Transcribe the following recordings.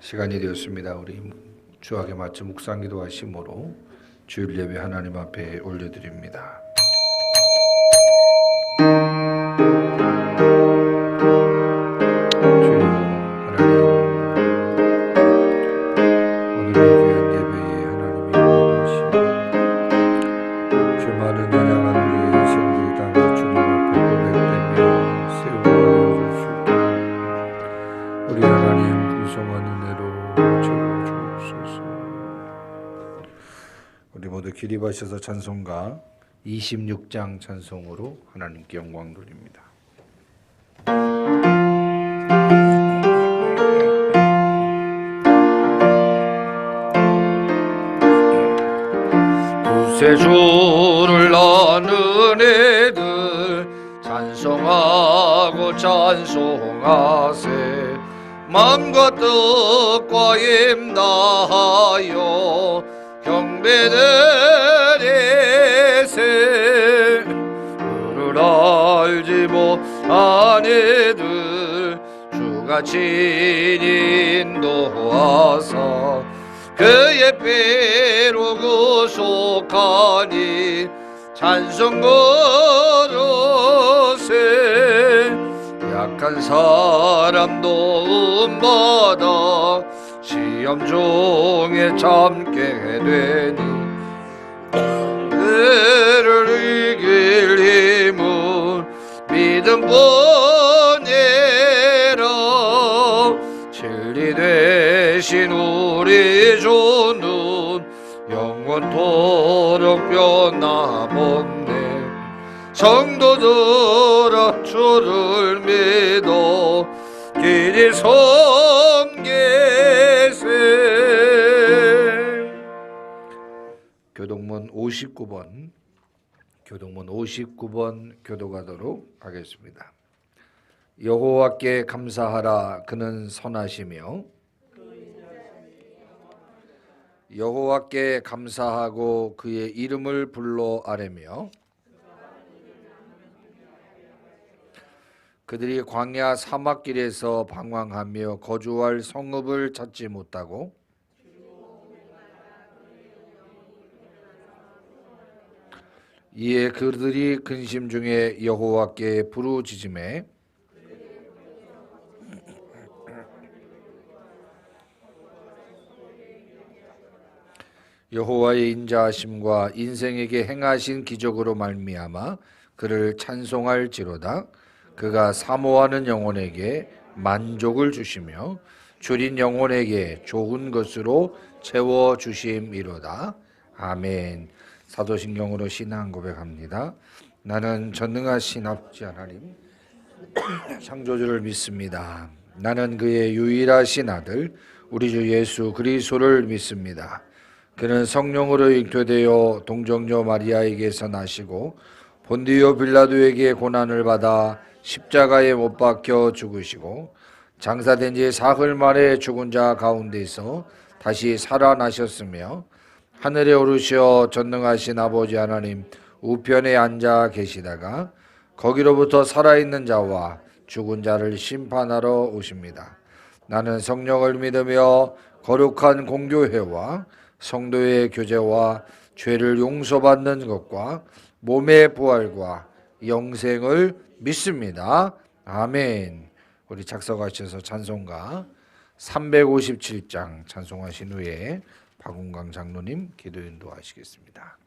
시간이 되었습니다. 우리 주학에 맞춰 묵상기도 하심으로 주일 예배 하나님 앞에 올려드립니다. 주여 하나님, 오늘의 귀한 예배에 하나님이 임하시고 주 많은 연약한 우리의 인생들이 다 주님 앞에 고백되며 세우여 주시고 우리 하나님 풍성한 은혜로 채워주옵소서. 우리 모두 기립하셔서 찬송가 26장 찬송으로 하나님께 영광 돌립니다. 구세주를 아는 애들 찬송하고 찬송하세. 마음과 뜻과 힘 다하여 경배드리세. 그를 알지 못한 애들 주가 친히 인도하사 그의 피로 구속하니 찬송 부르세. 약한 사람 도움받아 시험 중에 참게 되니 그를 이길 힘은 믿음뿐이라. 진리 되신 우리 주는 영원토록 변함없네. 성도들아 주를 믿어 길이 섬기세. 교동문 59번 교도가도록 하겠습니다. 여호와께 감사하라. 그는 선하시며 여호와께 감사하고 그의 이름을 불러 아뢰며 그들이 광야 사막길에서 방황하며 거주할 성읍을 찾지 못하고 이에 그들이 근심 중에 여호와께 부르짖음에 여호와의 인자하심과 인생에게 행하신 기적으로 말미암아 그를 찬송할지로다. 그가 사모하는 영혼에게 만족을 주시며 줄인 영혼에게 좋은 것으로 채워 주심이로다. 아멘. 사도신경으로 신앙 고백합니다. 나는 전능하신 아버지 하나님 창조주를 믿습니다. 나는 그의 유일하신 아들 우리 주 예수 그리스도를 믿습니다. 그는 성령으로 잉태되어 동정녀 마리아에게서 나시고 본디오 빌라도에게 고난을 받아 십자가에 못 박혀 죽으시고 장사된 지 사흘 만에 죽은 자 가운데서 다시 살아나셨으며 하늘에 오르시어 전능하신 아버지 하나님 우편에 앉아 계시다가 거기로부터 살아있는 자와 죽은 자를 심판하러 오십니다. 나는 성령을 믿으며 거룩한 공교회와 성도의 교제와 죄를 용서받는 것과 몸의 부활과 영생을 믿습니다. 아멘. 우리 작성하셔서 찬송가 357장 찬송하신 후에 박운강 장로님 기도 인도하시겠습니다.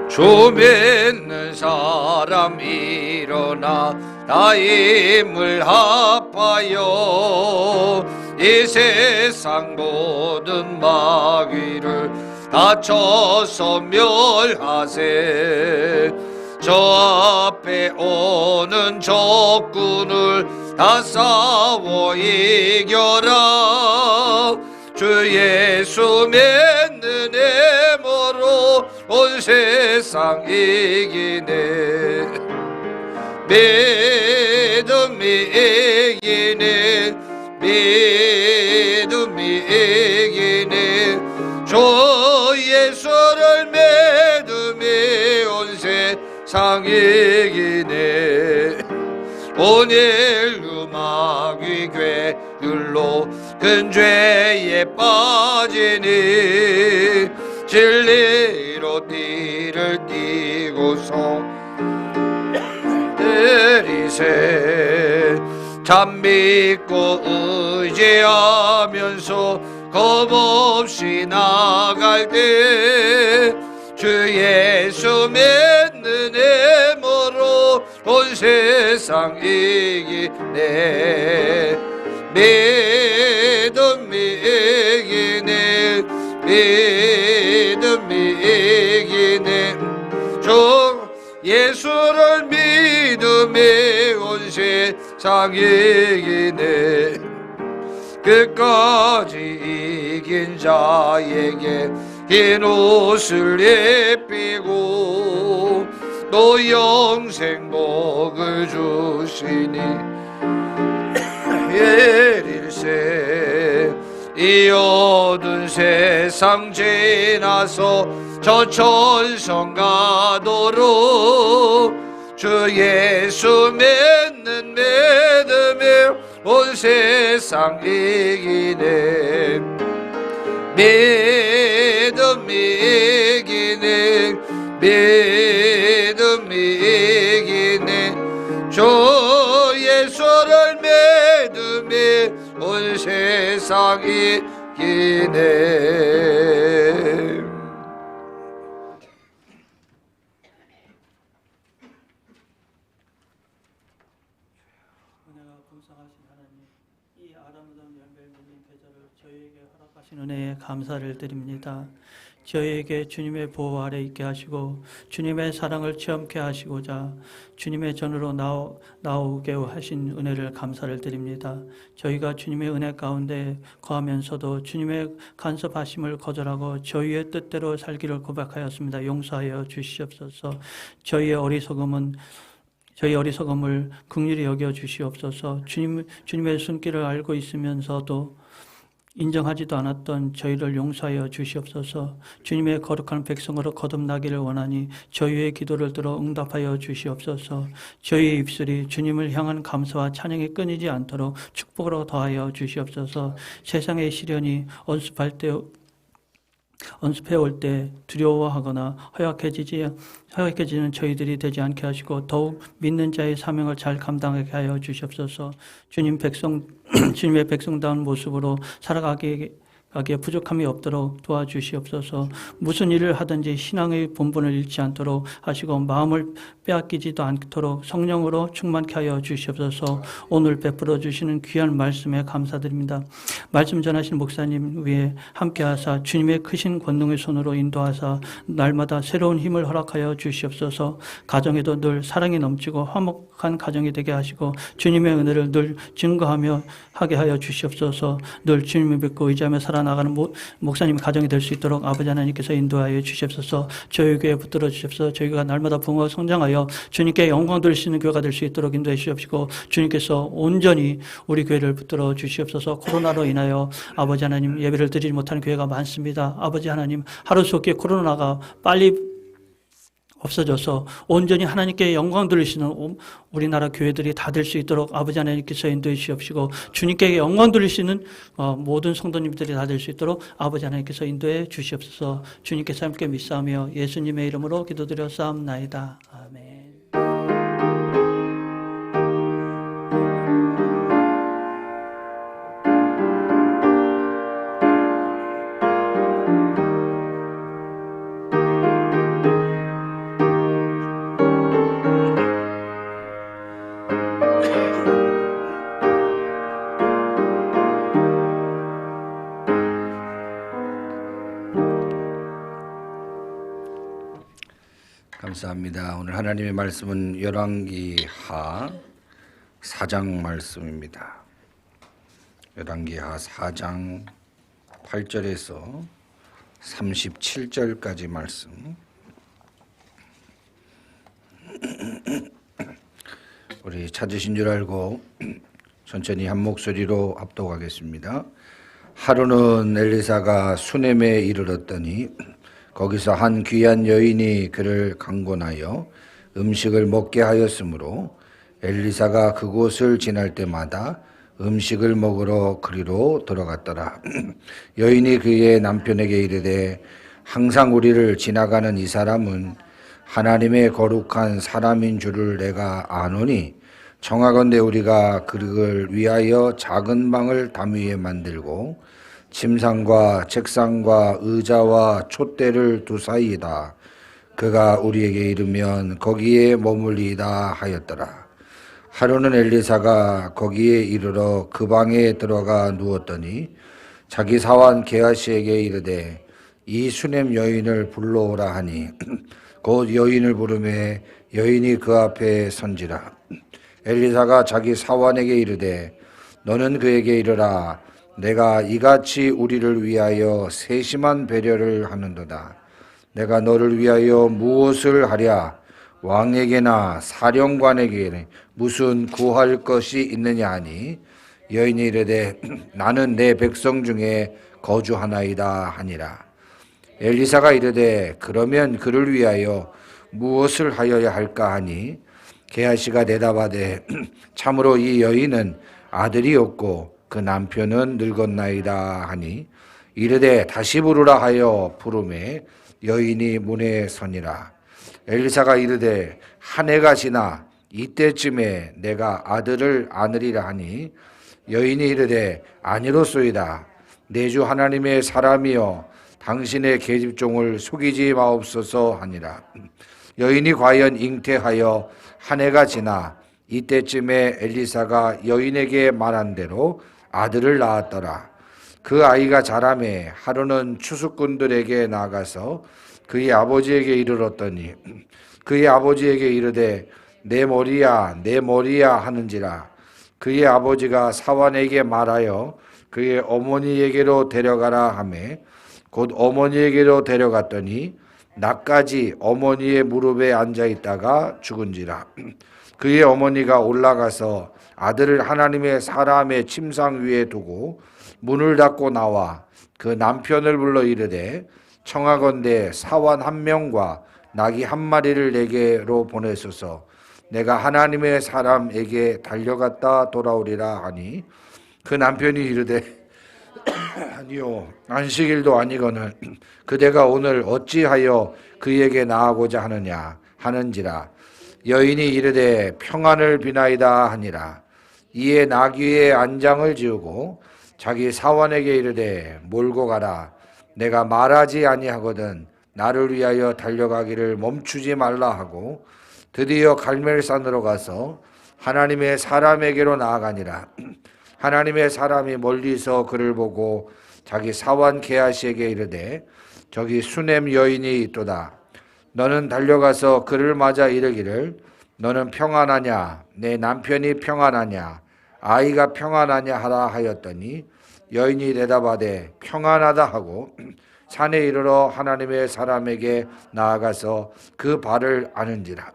주 믿는 사람 일어나 다 힘을 합하여 이 세상 모든 마귀를 다 쳐서 멸하세. 저 앞에 오는 적군을 다 싸워 이겨라. 주 예수 믿는 힘으로 온 세상 이기네. 믿음이 이기네 믿음이 이기네 주 예수를 믿음이 온 세상 이기네 오늘 음악이 괴율로 큰 죄에 빠지니 진리로 띠를 띠고서 들이세 참 믿고 의지하면서 겁없이 나갈 때 주 예수 믿는 힘으로 온 세상 이기네 믿음이 이기네 믿음이 이기네 주 예수를 믿음이 온 세상 이기네 끝까지 이긴 자에게 흰 옷을 입히고 또 영생 복을 주시니 일일세 이 어두운 세상 지나서 저 천성 가도록 주 예수 믿는 믿음이 온 세상 이기네 믿음이 이기네 믿음이 이기네 주 예수를 믿음이 온 세상 이기네 은혜에 감사를 드립니다. 저희에게 주님의 보호 아래 있게 하시고 주님의 사랑을 체험케 하시고자 주님의 전으로 나오게 하신 은혜를 감사를 드립니다. 저희가 주님의 은혜 가운데 거하면서도 주님의 간섭하심을 거절하고 저희의 뜻대로 살기를 고백하였습니다. 용서하여 주시옵소서. 저희의 어리석음을 긍휼히 여겨 주시옵소서. 주님의 손길을 알고 있으면서도 인정하지도 않았던 저희를 용서하여 주시옵소서. 주님의 거룩한 백성으로 거듭나기를 원하니 저희의 기도를 들어 응답하여 주시옵소서. 저희의 입술이 주님을 향한 감사와 찬양이 끊이지 않도록 축복으로 더하여 주시옵소서. 세상의 시련이 언습해 올 때 두려워하거나 허약해지는 저희들이 되지 않게 하시고 더욱 믿는 자의 사명을 잘 감당하게 하여 주시옵소서. 주님의 백성다운 모습으로 살아가기에 부족함이 없도록 도와주시옵소서. 무슨 일을 하든지 신앙의 본분을 잃지 않도록 하시고 마음을 빼앗기지도 않도록 성령으로 충만케 하여 주시옵소서. 오늘 베풀어 주시는 귀한 말씀에 감사드립니다. 말씀 전하신 목사님 위에 함께하사 주님의 크신 권능의 손으로 인도하사 날마다 새로운 힘을 허락하여 주시옵소서. 가정에도 늘 사랑이 넘치고 화목한 가정이 되게 하시고 주님의 은혜를 늘 증거하며 하게 하여 주시옵소서. 늘 주님을 믿고 의지하며 살아나가는 목사님 가정이 될 수 있도록 아버지 하나님께서 인도하여 주시옵소서. 저희 교회 붙들어 주시옵소서. 저희가 날마다 부흥하고 성장하여 주님께 영광 돌릴 수 있는 교회가 될 수 있도록 인도해 주시옵시고 주님께서 온전히 우리 교회를 붙들어 주시옵소서. 코로나로 인하여 아버지 하나님 예배를 드리지 못하는 교회가 많습니다. 아버지 하나님 하루속히 코로나가 빨리 없어져서 온전히 하나님께 영광 돌리시는 우리나라 교회들이 다 될 수 있도록 아버지 하나님께서 인도해 주시옵시고 주님께 영광 돌리시는 모든 성도님들이 다 될 수 있도록 아버지 하나님께서 인도해 주시옵소서. 주님께서 함께 믿사오며 예수님의 이름으로 기도드려 싸움나이다. 아멘. 감사합니다. 오늘 하나님의 말씀은 열왕기하 4장 말씀입니다. 열왕기하 4장 8절에서 37절까지 말씀. 우리 찾으신 줄 알고 천천히 한 목소리로 합독하겠습니다. 하루는 엘리사가 수넴에 이르렀더니 거기서 한 귀한 여인이 그를 강권하여 음식을 먹게 하였으므로 엘리사가 그곳을 지날 때마다 음식을 먹으러 그리로 들어갔더라. 여인이 그의 남편에게 이르되 항상 우리를 지나가는 이 사람은 하나님의 거룩한 사람인 줄을 내가 아노니 청하건대 우리가 그를 위하여 작은 방을 담 위에 만들고 침상과 책상과 의자와 촛대를 두사이이다. 그가 우리에게 이르면 거기에 머물리이다 하였더라. 하루는 엘리사가 거기에 이르러 그 방에 들어가 누웠더니 자기 사환 게하시에게 이르되 이 수넴 여인을 불러오라 하니 곧 여인을 부르매 여인이 그 앞에 선지라. 엘리사가 자기 사환에게 이르되 너는 그에게 이르라. 내가 이같이 우리를 위하여 세심한 배려를 하는도다. 내가 너를 위하여 무엇을 하랴? 왕에게나 사령관에게 무슨 구할 것이 있느냐 하니 여인이 이르되 나는 내 백성 중에 거주하나이다 하니라. 엘리사가 이르되 그러면 그를 위하여 무엇을 하여야 할까 하니 게하시가 대답하되 참으로 이 여인은 아들이 없고 그 남편은 늙었나이다 하니 이르되 다시 부르라 하여 부르매 여인이 문에 서니라. 엘리사가 이르되 한 해가 지나 이때쯤에 내가 아들을 안으리라 하니 여인이 이르되 아니로소이다. 내 주 하나님의 사람이여 당신의 계집종을 속이지 마옵소서 하니라. 여인이 과연 잉태하여 한 해가 지나 이때쯤에 엘리사가 여인에게 말한 대로 아들을 낳았더라. 그 아이가 자라매 하루는 추수꾼들에게 나가서 그의 아버지에게 이르렀더니 그의 아버지에게 이르되 내 머리야 내 머리야 하는지라. 그의 아버지가 사환에게 말하여 그의 어머니에게로 데려가라 하매 곧 어머니에게로 데려갔더니 낮까지 어머니의 무릎에 앉아 있다가 죽은지라. 그의 어머니가 올라가서 아들을 하나님의 사람의 침상 위에 두고 문을 닫고 나와 그 남편을 불러 이르되 청하건대 사환 한 명과 나귀 한 마리를 내게로 보내소서. 내가 하나님의 사람에게 달려갔다 돌아오리라 하니 그 남편이 이르되 아니요 안식일도 아니거늘 그대가 오늘 어찌하여 그에게 나아가고자 하느냐 하는지라. 여인이 이르되 평안을 비나이다 하니라. 이에 나귀의 안장을 지우고 자기 사환에게 이르되 몰고 가라. 내가 말하지 아니하거든 나를 위하여 달려가기를 멈추지 말라 하고 드디어 갈멜산으로 가서 하나님의 사람에게로 나아가니라. 하나님의 사람이 멀리서 그를 보고 자기 사환 게하시에게 이르되 저기 수넴 여인이 있도다. 너는 달려가서 그를 맞아 이르기를 너는 평안하냐 내 남편이 평안하냐 아이가 평안하냐 하라 하였더니 여인이 대답하되 평안하다 하고 산에 이르러 하나님의 사람에게 나아가서 그 발을 아는지라.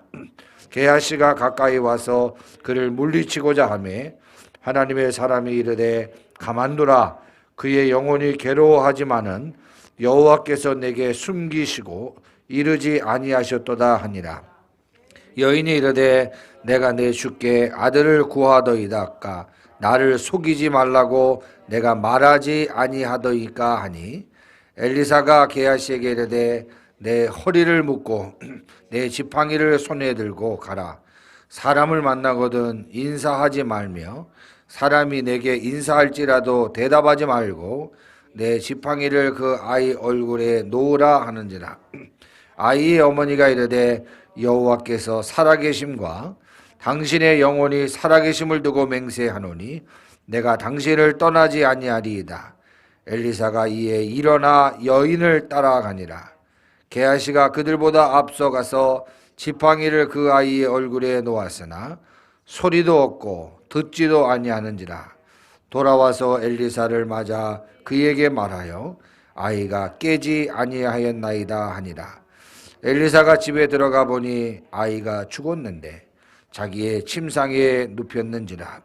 게하시가 가까이 와서 그를 물리치고자 하매 하나님의 사람이 이르되 가만두라. 그의 영혼이 괴로워하지만은 여호와께서 내게 숨기시고 이르지 아니하셨도다 하니라. 여인이 이르되 내가 내 주께 아들을 구하더이다까 나를 속이지 말라고 내가 말하지 아니하더이까 하니 엘리사가 게하시에게 이르되 내 허리를 묶고 내 지팡이를 손에 들고 가라. 사람을 만나거든 인사하지 말며 사람이 내게 인사할지라도 대답하지 말고 내 지팡이를 그 아이 얼굴에 놓으라 하는지라. 아이의 어머니가 이르되 여호와께서 살아계심과 당신의 영혼이 살아계심을 두고 맹세하노니 내가 당신을 떠나지 아니하리이다. 엘리사가 이에 일어나 여인을 따라가니라. 게하시가 그들보다 앞서가서 지팡이를 그 아이의 얼굴에 놓았으나 소리도 없고 듣지도 아니하는지라. 돌아와서 엘리사를 맞아 그에게 말하여 아이가 깨지 아니하였나이다 하니라. 엘리사가 집에 들어가 보니 아이가 죽었는데 자기의 침상에 눕혔는지라.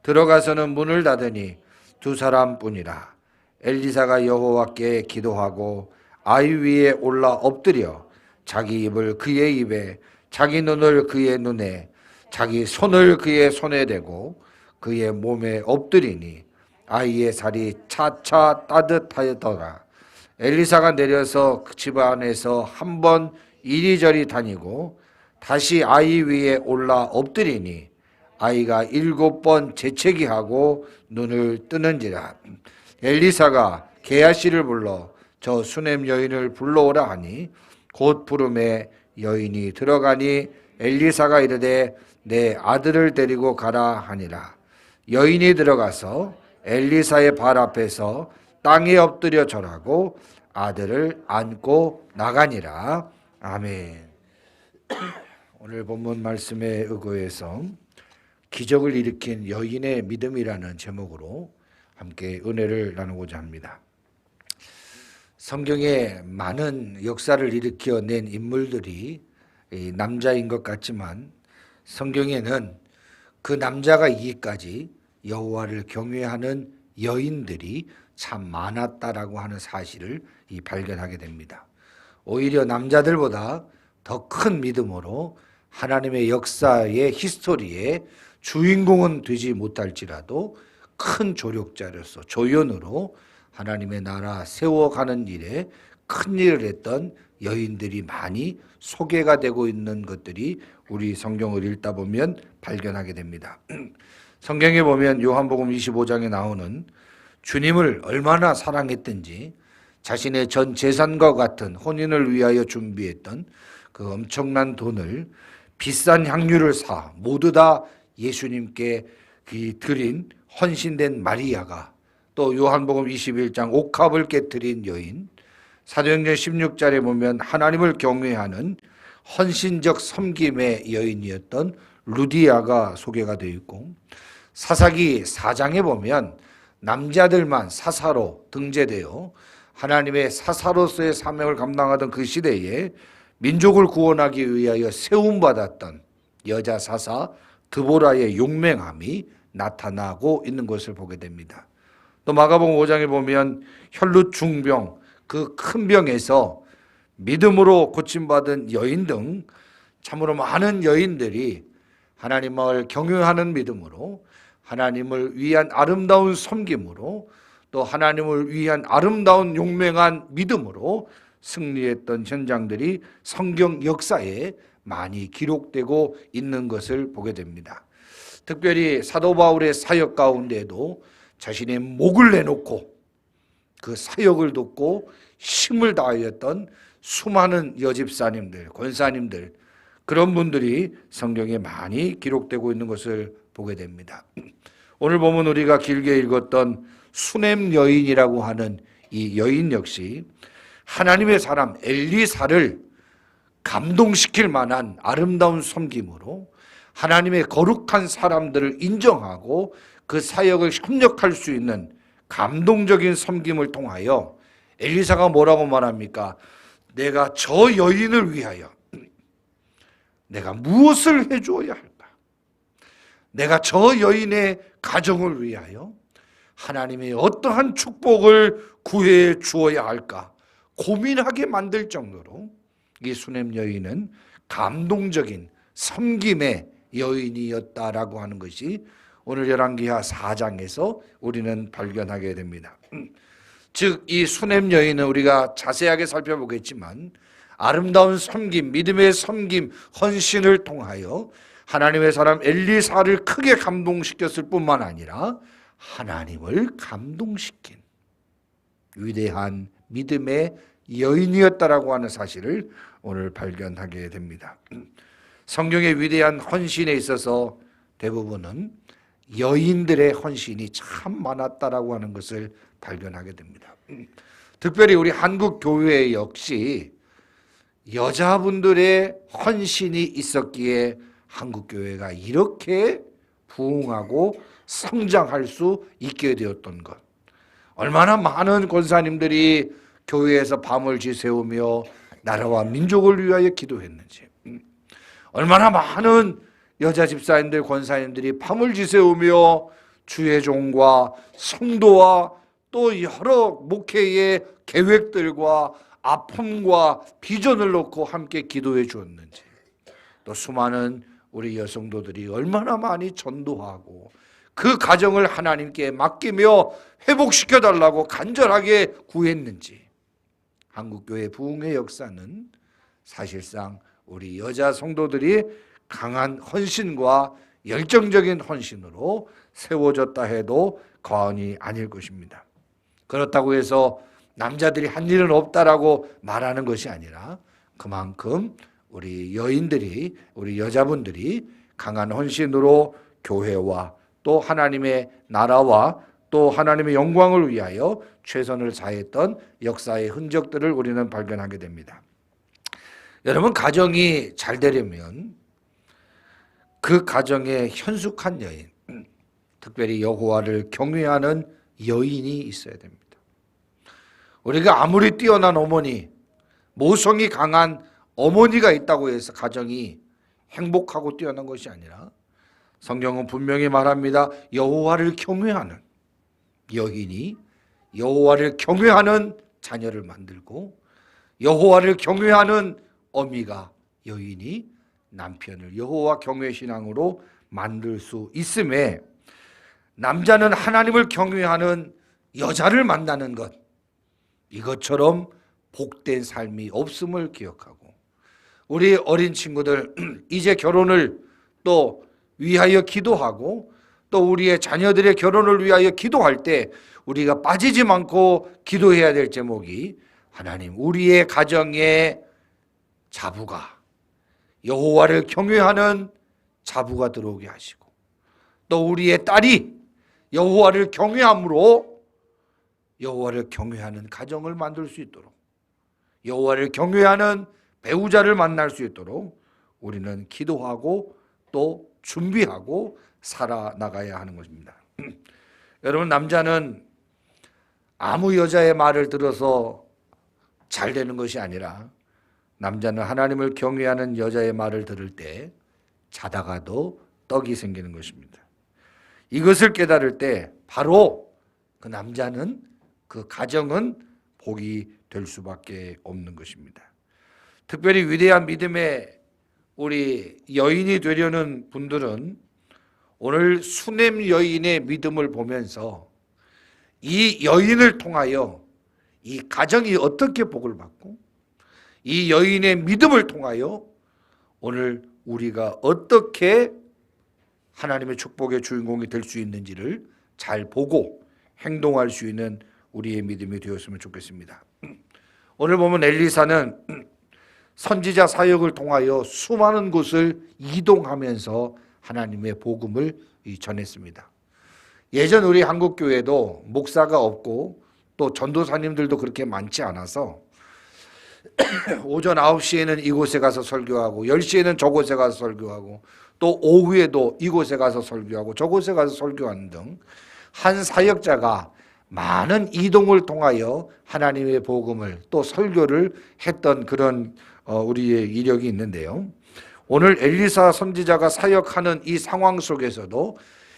들어가서는 문을 닫으니 두 사람뿐이라. 엘리사가 여호와께 기도하고 아이 위에 올라 엎드려 자기 입을 그의 입에, 자기 눈을 그의 눈에, 자기 손을 그의 손에 대고 그의 몸에 엎드리니 아이의 살이 차차 따뜻하더라. 엘리사가 내려서 그 집 안에서 한 번 이리저리 다니고 다시 아이 위에 올라 엎드리니 아이가 7번 재채기하고 눈을 뜨는지라. 엘리사가 게하시를 불러 저 수넴 여인을 불러오라 하니 곧 부름에 여인이 들어가니 엘리사가 이르되 내 아들을 데리고 가라 하니라. 여인이 들어가서 엘리사의 발 앞에서 땅에 엎드려 절하고 아들을 안고 나가니라. 아멘. 오늘 본문 말씀에 의거해서 기적을 일으킨 여인의 믿음이라는 제목으로 함께 은혜를 나누고자 합니다. 성경에 많은 역사를 일으켜낸 인물들이 남자인 것 같지만 성경에는 그 남자가 이기까지 여호와를 경외하는 여인들이 참 많았다라고 하는 사실을 발견하게 됩니다. 오히려 남자들보다 더 큰 믿음으로 하나님의 역사의 히스토리에 주인공은 되지 못할지라도 큰 조력자로서 조연으로 하나님의 나라 세워가는 일에 큰 일을 했던 여인들이 많이 소개가 되고 있는 것들이 우리 성경을 읽다 보면 발견하게 됩니다. 성경에 보면 요한복음 25장에 나오는 주님을 얼마나 사랑했든지 자신의 전 재산과 같은 혼인을 위하여 준비했던 그 엄청난 돈을 비싼 향유를 사 모두 다 예수님께 드린 헌신된 마리아가, 또 요한복음 21장 옥합을 깨뜨린 여인, 사도행전 16장에 보면 하나님을 경외하는 헌신적 섬김의 여인이었던 루디아가 소개가 되어 있고, 사사기 4장에 보면 남자들만 사사로 등재되어 하나님의 사사로서의 사명을 감당하던 그 시대에 민족을 구원하기 위하여 세움받았던 여자 사사 드보라의 용맹함이 나타나고 있는 것을 보게 됩니다. 또 마가복음 5장에 보면 혈루 중병, 그 큰 병에서 믿음으로 고침받은 여인 등 참으로 많은 여인들이 하나님을 경외하는 믿음으로, 하나님을 위한 아름다운 섬김으로, 또 하나님을 위한 아름다운 용맹한 믿음으로 승리했던 현장들이 성경 역사에 많이 기록되고 있는 것을 보게 됩니다. 특별히 사도 바울의 사역 가운데도 자신의 목을 내놓고 그 사역을 돕고 힘을 다하였던 수많은 여집사님들, 권사님들, 그런 분들이 성경에 많이 기록되고 있는 것을 보게 됩니다. 오늘 보면 우리가 길게 읽었던 수넴 여인이라고 하는 이 여인 역시 하나님의 사람 엘리사를 감동시킬 만한 아름다운 섬김으로 하나님의 거룩한 사람들을 인정하고 그 사역을 협력할 수 있는 감동적인 섬김을 통하여 엘리사가 뭐라고 말합니까? 내가 저 여인을 위하여 내가 무엇을 해주어야 할까? 내가 저 여인의 가정을 위하여 하나님의 어떠한 축복을 구해 주어야 할까? 고민하게 만들 정도로 이 수넴 여인은 감동적인 섬김의 여인이었다라고 하는 것이 오늘 열왕기하 4장에서 우리는 발견하게 됩니다. 즉 이 수넴 여인은 우리가 자세하게 살펴보겠지만 아름다운 섬김, 믿음의 섬김, 헌신을 통하여 하나님의 사람 엘리사를 크게 감동시켰을 뿐만 아니라 하나님을 감동시킨 위대한 믿음의 여인이었다라고 하는 사실을 오늘 발견하게 됩니다. 성경의 위대한 헌신에 있어서 대부분은 여인들의 헌신이 참 많았다라고 하는 것을 발견하게 됩니다. 특별히 우리 한국 교회 역시 여자분들의 헌신이 있었기에 한국 교회가 이렇게 부흥하고 성장할 수 있게 되었던 것. 얼마나 많은 권사님들이 교회에서 밤을 지새우며 나라와 민족을 위하여 기도했는지, 얼마나 많은 여자 집사님들, 권사님들이 밤을 지새우며 주의 종과 성도와 또 여러 목회의 계획들과 아픔과 비전을 놓고 함께 기도해 주었는지, 또 수많은 우리 여성도들이 얼마나 많이 전도하고 그 가정을 하나님께 맡기며 회복시켜 달라고 간절하게 구했는지, 한국교회 부흥의 역사는 사실상 우리 여자 성도들이 강한 헌신과 열정적인 헌신으로 세워졌다 해도 과언이 아닐 것입니다. 그렇다고 해서 남자들이 한 일은 없다라고 말하는 것이 아니라 그만큼 우리 여인들이, 우리 여자분들이 강한 헌신으로 교회와 또 하나님의 나라와 또 하나님의 영광을 위하여 최선을 다했던 역사의 흔적들을 우리는 발견하게 됩니다. 여러분, 가정이 잘 되려면 그 가정에 현숙한 여인, 특별히 여호와를 경외하는 여인이 있어야 됩니다. 우리가 아무리 뛰어난 어머니, 모성이 강한 어머니가 있다고 해서 가정이 행복하고 뛰어난 것이 아니라 성경은 분명히 말합니다. 여호와를 경외하는 여인이 여호와를 경외하는 자녀를 만들고, 여호와를 경외하는 어미가, 여인이 남편을 여호와 경외 신앙으로 만들 수 있음에, 남자는 하나님을 경외하는 여자를 만나는 것, 이것처럼 복된 삶이 없음을 기억하고, 우리 어린 친구들 이제 결혼을 또 위하여 기도하고 또 우리의 자녀들의 결혼을 위하여 기도할 때 우리가 빠지지 않고 기도해야 될 제목이, 하나님 우리의 가정에 자부가, 여호와를 경외하는 자부가 들어오게 하시고, 또 우리의 딸이 여호와를 경외함으로 여호와를 경외하는 가정을 만들 수 있도록, 여호와를 경외하는 배우자를 만날 수 있도록 우리는 기도하고 또 준비하고 살아나가야 하는 것입니다. 여러분, 남자는 아무 여자의 말을 들어서 잘 되는 것이 아니라, 남자는 하나님을 경외하는 여자의 말을 들을 때 자다가도 떡이 생기는 것입니다. 이것을 깨달을 때 바로 그 남자는, 그 가정은 복이 될 수밖에 없는 것입니다. 특별히 위대한 믿음의 우리 여인이 되려는 분들은 오늘 수냄 여인의 믿음을 보면서 이 여인을 통하여 이 가정이 어떻게 복을 받고, 이 여인의 믿음을 통하여 오늘 우리가 어떻게 하나님의 축복의 주인공이 될 수 있는지를 잘 보고 행동할 수 있는 우리의 믿음이 되었으면 좋겠습니다. 오늘 보면 엘리사는 선지자 사역을 통하여 수많은 곳을 이동하면서 하나님의 복음을 전했습니다. 예전 우리 한국교회도 목사가 없고 또 전도사님들도 그렇게 많지 않아서 오전 9시에는 이곳에 가서 설교하고 10시에는 저곳에 가서 설교하고 또 오후에도 이곳에 가서 설교하고 저곳에 가서 설교하는 등 한 사역자가 많은 이동을 통하여 하나님의 복음을 또 설교를 했던 그런 우리의 이력이 있는데요. 오늘 엘리사 선지자가 사역하는 이 상황 속에서도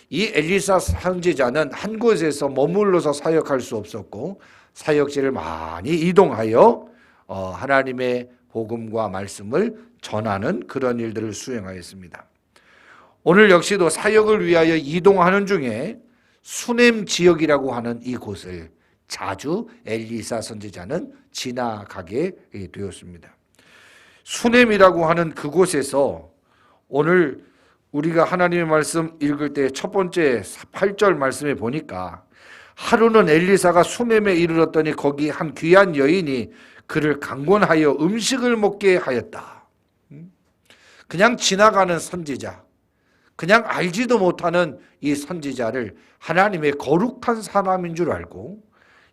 이 엘리사 선지자는 한 곳에서 머물러서 사역할 수 없었고 사역지를 많이 이동하여 하나님의 복음과 말씀을 전하는 그런 일들을 수행하였습니다. 오늘 역시도 사역을 위하여 이동하는 중에 수넴 지역이라고 하는 이곳을 자주 엘리사 선지자는 지나가게 되었습니다. 수넴이라고 하는 그곳에서 오늘 우리가 하나님의 말씀 읽을 때 첫 번째 8절 말씀에 보니까, 하루는 엘리사가 수넴에 이르렀더니 거기 한 귀한 여인이 그를 강권하여 음식을 먹게 하였다. 그냥 지나가는 선지자, 그냥 알지도 못하는 이 선지자를 하나님의 거룩한 사람인 줄 알고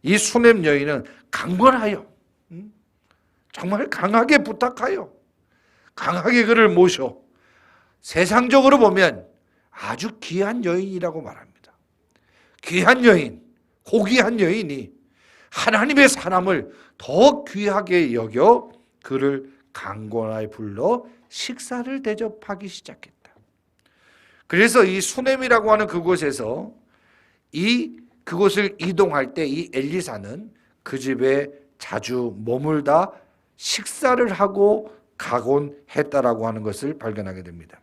이 수넴 여인은 강권하여, 정말 강하게 부탁하여 강하게 그를 모셔 세상적으로 보면 아주 귀한 여인이라고 말합니다. 귀한 여인, 고귀한 여인이 하나님의 사람을 더 귀하게 여겨 그를 강권하여 불러 식사를 대접하기 시작했다. 그래서 이 수넴이라고 하는 그곳에서 그곳을 이동할 때 이 엘리사는 그 집에 자주 머물다 식사를 하고 가곤 했다라고 하는 것을 발견하게 됩니다.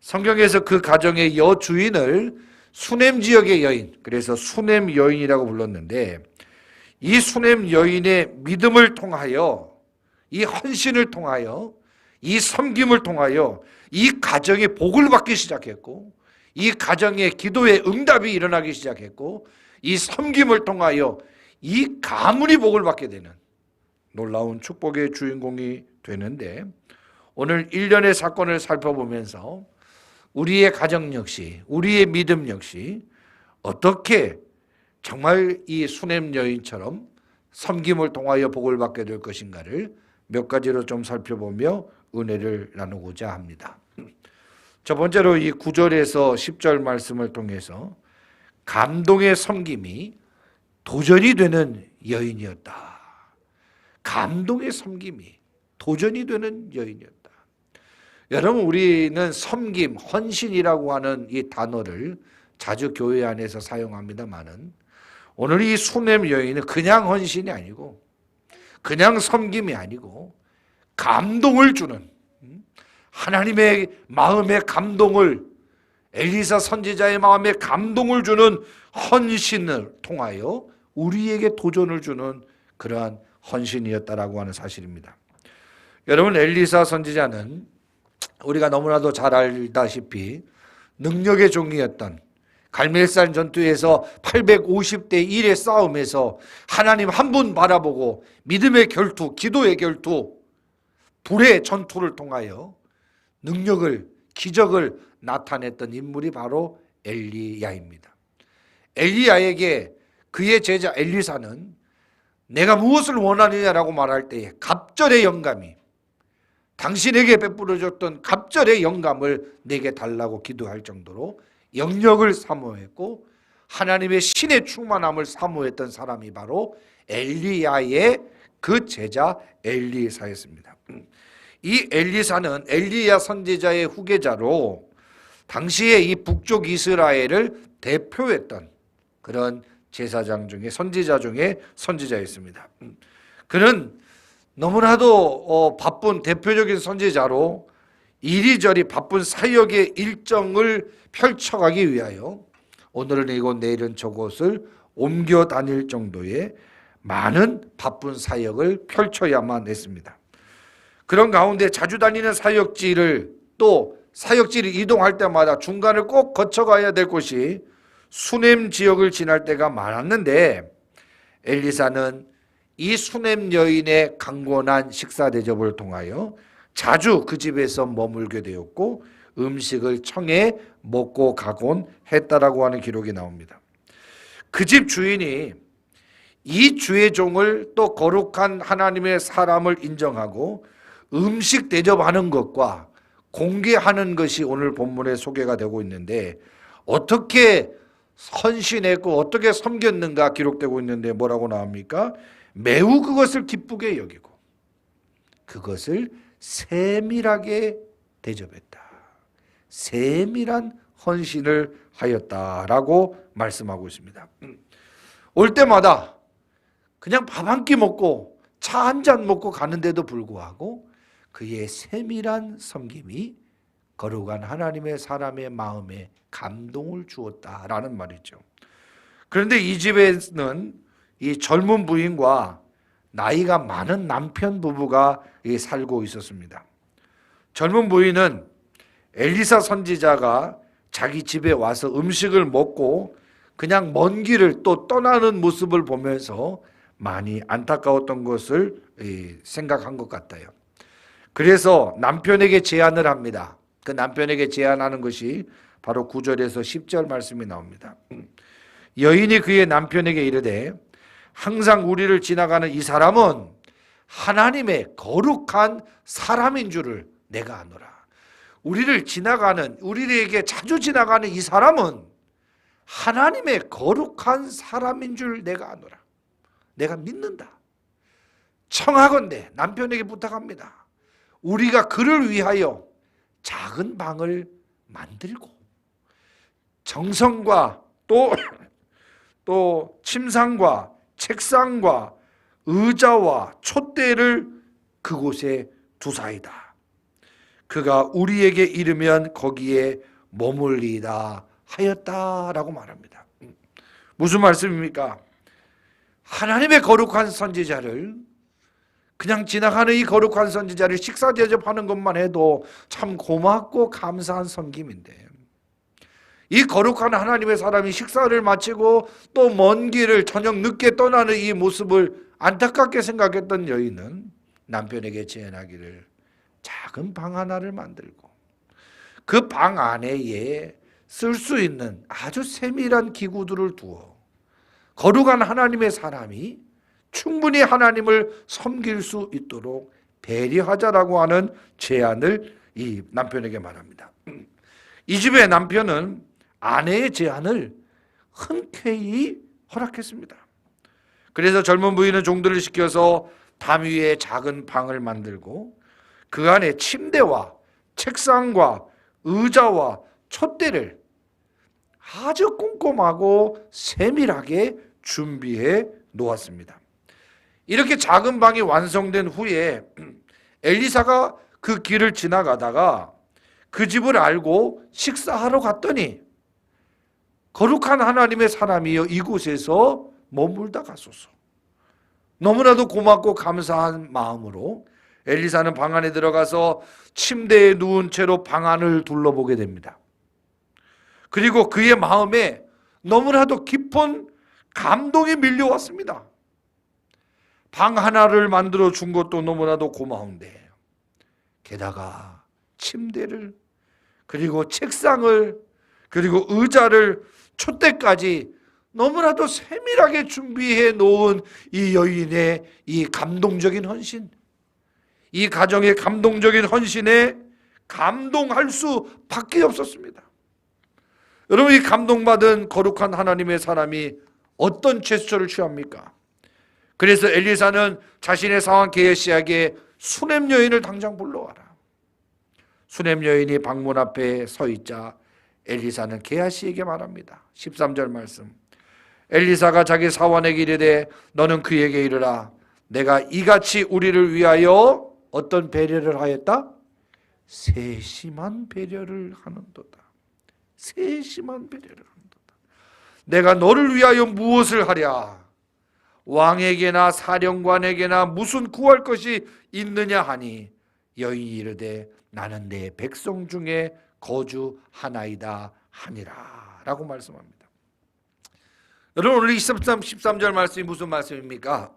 성경에서 그 가정의 여주인을 수넴 지역의 여인, 그래서 수넴 여인이라고 불렀는데, 이 수넴 여인의 믿음을 통하여, 이 헌신을 통하여, 이 섬김을 통하여 이 가정이 복을 받기 시작했고, 이 가정의 기도의 응답이 일어나기 시작했고, 이 섬김을 통하여 이 가문이 복을 받게 되는 놀라운 축복의 주인공이 되는데, 오늘 일련의 사건을 살펴보면서 우리의 가정 역시, 우리의 믿음 역시 어떻게 정말 이 수넴 여인처럼 섬김을 통하여 복을 받게 될 것인가를 몇 가지로 좀 살펴보며 은혜를 나누고자 합니다. 첫 번째로 이 9절에서 10절 말씀을 통해서 감동의 섬김이 도전이 되는 여인이었다. 감동의 섬김이 도전이 되는 여인이었다. 여러분, 우리는 섬김, 헌신이라고 하는 이 단어를 자주 교회 안에서 사용합니다만은, 오늘 이 수넴 여인은 그냥 헌신이 아니고, 그냥 섬김이 아니고, 감동을 주는, 하나님의 마음의 감동을, 엘리사 선지자의 마음에 감동을 주는 헌신을 통하여 우리에게 도전을 주는 그러한 헌신이었다라고 하는 사실입니다. 여러분, 엘리사 선지자는 우리가 너무나도 잘 알다시피 능력의 종이었던, 갈멜산 전투에서 850대 1의 싸움에서 하나님 한 분 바라보고 믿음의 결투, 기도의 결투, 불의 전투를 통하여 능력을, 기적을 나타냈던 인물이 바로 엘리야입니다. 엘리야에게 그의 제자 엘리사는 내가 무엇을 원하느냐라고 말할 때에 갑절의 영감이, 당신에게 베풀어줬던 갑절의 영감을 내게 달라고 기도할 정도로 영역을 사모했고 하나님의 신의 충만함을 사모했던 사람이 바로 엘리야의 그 제자 엘리사였습니다. 이 엘리사는 엘리야 선지자의 후계자로 당시에 이 북쪽 이스라엘을 대표했던 그런 제사장 중에, 선지자 중에 선지자였습니다. 그는 너무나도 바쁜 대표적인 선지자로 이리저리 바쁜 사역의 일정을 펼쳐가기 위하여 오늘은 이곳 내일은 저곳을 옮겨 다닐 정도의 많은 바쁜 사역을 펼쳐야만 했습니다. 그런 가운데 자주 다니는 사역지를, 또 사역지를 이동할 때마다 중간을 꼭 거쳐가야 될 곳이 수넴 지역을 지날 때가 많았는데, 엘리사는 이 수넴 여인의 강권한 식사 대접을 통하여 자주 그 집에서 머물게 되었고 음식을 청해 먹고 가곤 했다라고 하는 기록이 나옵니다. 그 집 주인이 이 주의 종을 또 거룩한 하나님의 사람을 인정하고 음식 대접하는 것과 공개하는 것이 오늘 본문에 소개가 되고 있는데, 어떻게 헌신했고 어떻게 섬겼는가 기록되고 있는데 뭐라고 나옵니까? 매우 그것을 기쁘게 여기고 그것을 세밀하게 대접했다. 세밀한 헌신을 하였다라고 말씀하고 있습니다. 올 때마다 그냥 밥 한 끼 먹고 차 한 잔 먹고 가는데도 불구하고 그의 세밀한 섬김이 거룩한 하나님의 사람의 마음에 감동을 주었다라는 말이죠. 그런데 이 집에는 이 젊은 부인과 나이가 많은 남편 부부가 살고 있었습니다. 젊은 부인은 엘리사 선지자가 자기 집에 와서 음식을 먹고 그냥 먼 길을 또 떠나는 모습을 보면서 많이 안타까웠던 것을 생각한 것 같아요. 그래서 남편에게 제안을 합니다. 그 남편에게 제안하는 것이 바로 9절에서 10절 말씀이 나옵니다. 여인이 그의 남편에게 이르되 항상 우리를 지나가는 이 사람은 하나님의 거룩한 사람인 줄을 내가 아노라. 우리에게 자주 지나가는 이 사람은 하나님의 거룩한 사람인 줄 내가 아노라. 내가 믿는다. 청하건대 남편에게 부탁합니다. 우리가 그를 위하여 작은 방을 만들고 정성과 또 또 침상과 책상과 의자와 촛대를 그곳에 두사이다. 그가 우리에게 이르면 거기에 머물리다 하였다라고 말합니다. 무슨 말씀입니까? 하나님의 거룩한 선지자를, 그냥 지나가는 이 거룩한 선지자를 식사 대접하는 것만 해도 참 고맙고 감사한 섬김인데, 이 거룩한 하나님의 사람이 식사를 마치고 또 먼 길을 저녁 늦게 떠나는 이 모습을 안타깝게 생각했던 여인은 남편에게 제안하기를 작은 방 하나를 만들고 그 방 안에 쓸 수 있는 아주 세밀한 기구들을 두어 거룩한 하나님의 사람이 충분히 하나님을 섬길 수 있도록 배려하자라고 하는 제안을 이 남편에게 말합니다. 이 집의 남편은 아내의 제안을 흔쾌히 허락했습니다. 그래서 젊은 부인은 종들을 시켜서 담 위에 작은 방을 만들고 그 안에 침대와 책상과 의자와 촛대를 아주 꼼꼼하고 세밀하게 준비해 놓았습니다. 이렇게 작은 방이 완성된 후에 엘리사가 그 길을 지나가다가 그 집을 알고 식사하러 갔더니 거룩한 하나님의 사람이여 이곳에서 머물다 가소서. 너무나도 고맙고 감사한 마음으로 엘리사는 방 안에 들어가서 침대에 누운 채로 방 안을 둘러보게 됩니다. 그리고 그의 마음에 너무나도 깊은 감동이 밀려왔습니다. 방 하나를 만들어 준 것도 너무나도 고마운데 게다가 침대를, 그리고 책상을, 그리고 의자를, 촛대까지 너무나도 세밀하게 준비해 놓은 이 여인의 이 감동적인 헌신, 이 가정의 감동적인 헌신에 감동할 수밖에 없었습니다. 여러분, 이 감동받은 거룩한 하나님의 사람이 어떤 제스처를 취합니까? 그래서 엘리사는 자신의 상황 게하시에게 수넴 여인을 당장 불러와라. 수넴 여인이 방문 앞에 서 있자 엘리사는 게하시에게 말합니다. 13절 말씀. 엘리사가 자기 사원에게 이르되 너는 그에게 이르라. 내가 이같이 우리를 위하여 어떤 배려를 하였다? 세심한 배려를 하는도다. 세심한 배려를 하는도다. 내가 너를 위하여 무엇을 하랴? 왕에게나 사령관에게나 무슨 구할 것이 있느냐 하니 여인이 이르되 나는 내 백성 중에 거주하나이다 하니라 라고 말씀합니다. 여러분, 오늘 13절 말씀이 무슨 말씀입니까?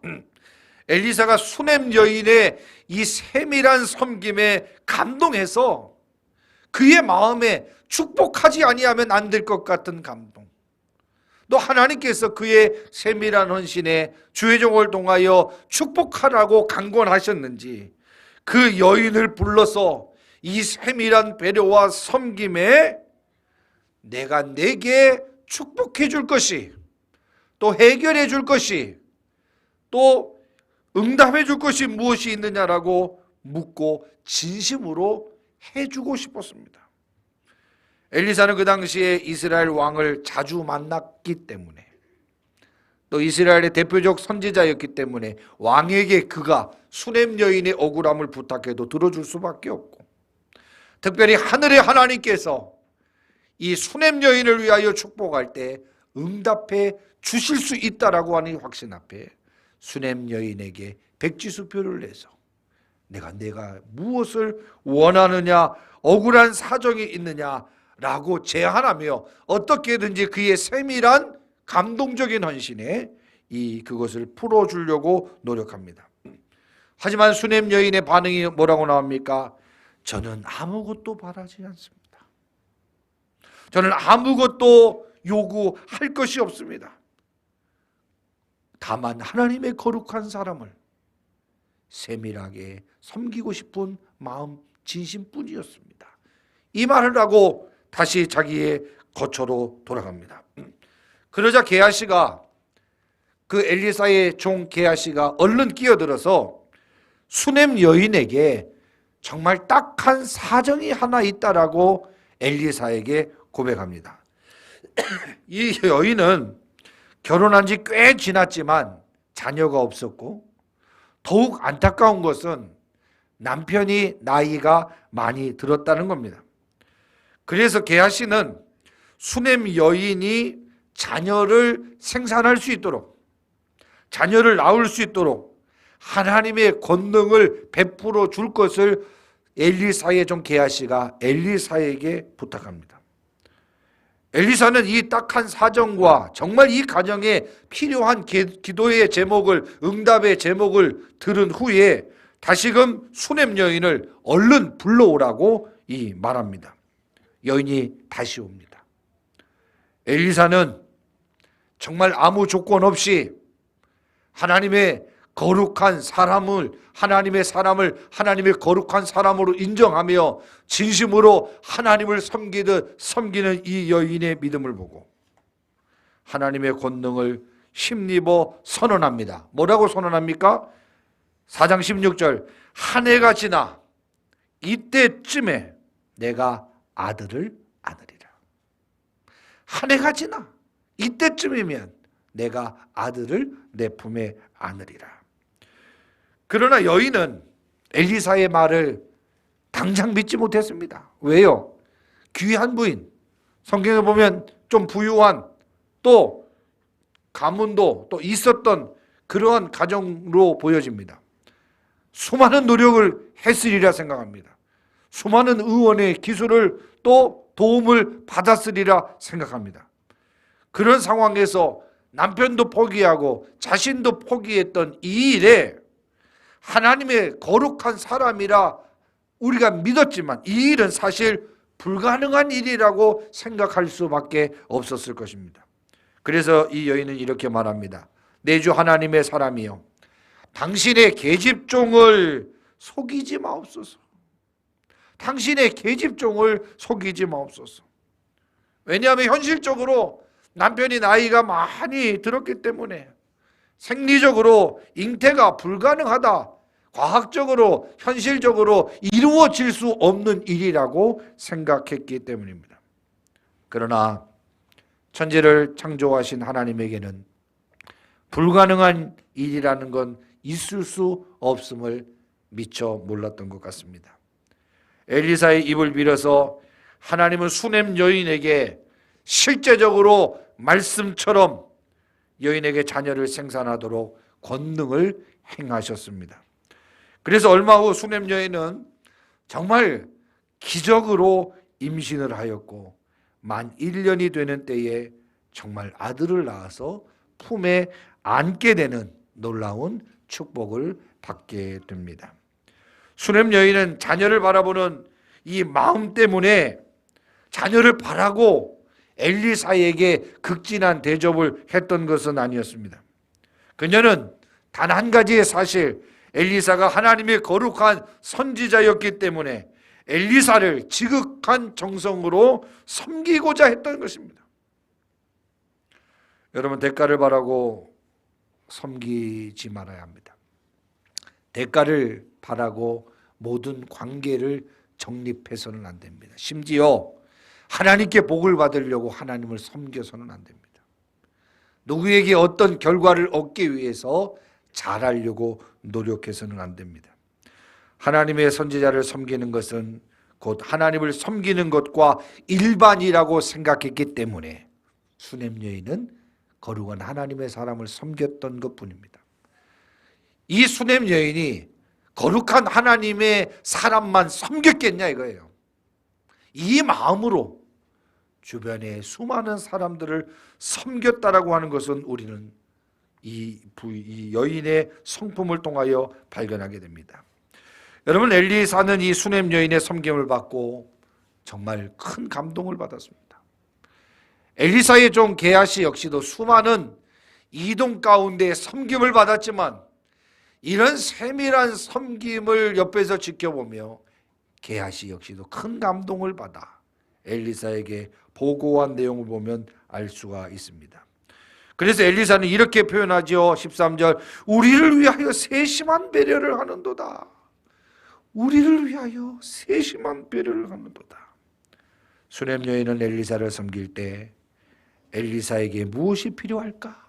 엘리사가 수넴 여인의 이 세밀한 섬김에 감동해서 그의 마음에 축복하지 아니하면 안 될 것 같은 감동, 또 하나님께서 그의 세밀한 헌신에 주의 종을 통하여 축복하라고 강권하셨는지 그 여인을 불러서 이 세밀한 배려와 섬김에 내가 내게 축복해 줄 것이, 또 해결해 줄 것이, 또 응답해 줄 것이 무엇이 있느냐라고 묻고 진심으로 해주고 싶었습니다. 엘리사는 그 당시에 이스라엘 왕을 자주 만났기 때문에, 또 이스라엘의 대표적 선지자였기 때문에 왕에게 그가 수넴 여인의 억울함을 부탁해도 들어줄 수밖에 없고, 특별히 하늘의 하나님께서 이 수넴 여인을 위하여 축복할 때 응답해 주실 수 있다라고 하는 확신 앞에 수넴 여인에게 백지수표를 내서 내가 무엇을 원하느냐, 억울한 사정이 있느냐라고 제안하며 어떻게든지 그의 세밀한 감동적인 헌신에 그것을 풀어주려고 노력합니다. 하지만 수넴 여인의 반응이 뭐라고 나옵니까? 저는 아무것도 바라지 않습니다. 저는 아무것도 요구할 것이 없습니다. 다만 하나님의 거룩한 사람을 세밀하게 섬기고 싶은 마음 진심뿐이었습니다. 이 말을 하고 다시 자기의 거처로 돌아갑니다. 그러자 게하시가, 그 엘리사의 종 게하시가 얼른 끼어들어서 수넴 여인에게 정말 딱한 사정이 하나 있다라고 엘리사에게 고백합니다. 이 여인은 결혼한 지 꽤 지났지만 자녀가 없었고, 더욱 안타까운 것은 남편이 나이가 많이 들었다는 겁니다. 그래서 게하시는 수냄 여인이 자녀를 생산할 수 있도록, 자녀를 낳을 수 있도록 하나님의 권능을 베풀어 줄 것을 엘리사의 종 게하시가 엘리사에게 부탁합니다. 엘리사는 이 딱한 사정과 정말 이 가정에 필요한 기도의 제목을, 응답의 제목을 들은 후에 다시금 수냄 여인을 얼른 불러오라고 말합니다. 여인이 다시 옵니다. 엘리사는 정말 아무 조건 없이 하나님의 거룩한 사람을, 하나님의 사람을 하나님의 거룩한 사람으로 인정하며 진심으로 하나님을 섬기는 이 여인의 믿음을 보고 하나님의 권능을 힘입어 선언합니다. 뭐라고 선언합니까? 4장 16절, 한 해가 지나 이때쯤에 내가 아들을 안으리라. 한 해가 지나 이때쯤이면 내가 아들을 내 품에 안으리라. 그러나 여인은 엘리사의 말을 당장 믿지 못했습니다. 왜요? 귀한 부인, 성경에 보면 좀 부유한, 또 가문도 또 있었던 그러한 가정으로 보여집니다. 수많은 노력을 했으리라 생각합니다. 수많은 의원의 기술을 또 도움을 받았으리라 생각합니다. 그런 상황에서 남편도 포기하고 자신도 포기했던 이 일에 하나님의 거룩한 사람이라 우리가 믿었지만 이 일은 사실 불가능한 일이라고 생각할 수밖에 없었을 것입니다. 그래서 이 여인은 이렇게 말합니다. 내 주 하나님의 사람이여, 당신의 계집종을 속이지 마옵소서. 당신의 계집종을 속이지 마옵소서. 왜냐하면 현실적으로 남편이 나이가 많이 들었기 때문에 생리적으로 잉태가 불가능하다, 과학적으로 현실적으로 이루어질 수 없는 일이라고 생각했기 때문입니다. 그러나 천지를 창조하신 하나님에게는 불가능한 일이라는 건 있을 수 없음을 미처 몰랐던 것 같습니다. 엘리사의 입을 빌어서 하나님은 수냄 여인에게 실제적으로 말씀처럼 여인에게 자녀를 생산하도록 권능을 행하셨습니다. 그래서 얼마 후 수냄 여인은 정말 기적으로 임신을 하였고 만 1년이 되는 때에 정말 아들을 낳아서 품에 안게 되는 놀라운 축복을 받게 됩니다. 수냄 여인은 자녀를 바라보는 이 마음 때문에 자녀를 바라고 엘리사에게 극진한 대접을 했던 것은 아니었습니다. 그녀는 단 한 가지의 사실, 엘리사가 하나님의 거룩한 선지자였기 때문에 엘리사를 지극한 정성으로 섬기고자 했던 것입니다. 여러분, 대가를 바라고 섬기지 말아야 합니다. 대가를 바라고 모든 관계를 정립해서는 안 됩니다. 심지어 하나님께 복을 받으려고 하나님을 섬겨서는 안 됩니다. 누구에게 어떤 결과를 얻기 위해서 잘하려고 노력해서는 안 됩니다. 하나님의 선지자를 섬기는 것은 곧 하나님을 섬기는 것과 일반이라고 생각했기 때문에 수냄 여인은 거룩한 하나님의 사람을 섬겼던 것뿐입니다. 이 수냄 여인이 거룩한 하나님의 사람만 섬겼겠냐 이거예요. 이 마음으로 주변의 수많은 사람들을 섬겼다라고 하는 것은 우리는 이 여인의 성품을 통하여 발견하게 됩니다. 여러분, 엘리사는 이 수냄 여인의 섬김을 받고 정말 큰 감동을 받았습니다. 엘리사의 종 게하시 역시도 수많은 이동 가운데 섬김을 받았지만 이런 세밀한 섬김을 옆에서 지켜보며 게하시 역시도 큰 감동을 받아 엘리사에게 보고한 내용을 보면 알 수가 있습니다. 그래서 엘리사는 이렇게 표현하죠. 13절, 우리를 위하여 세심한 배려를 하는도다. 우리를 위하여 세심한 배려를 하는도다. 수냄 여인은 엘리사를 섬길 때 엘리사에게 무엇이 필요할까?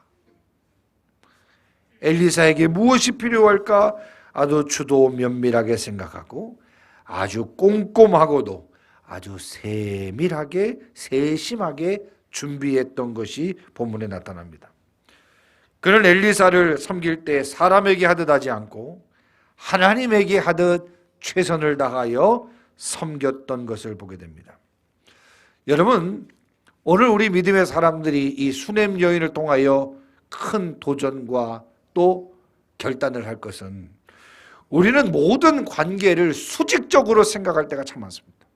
엘리사에게 무엇이 필요할까 아주 주도 면밀하게 생각하고 아주 꼼꼼하고도 아주 세밀하게 세심하게 준비했던 것이 본문에 나타납니다. 그는 엘리사를 섬길 때 사람에게 하듯 하지 않고 하나님에게 하듯 최선을 다하여 섬겼던 것을 보게 됩니다. 여러분, 오늘 우리 믿음의 사람들이 이 수넴 여인을 통하여 큰 도전과 또 결단을 할 것은 우리는 모든 관계를 수직적으로 생각할 때가 참 많습니다.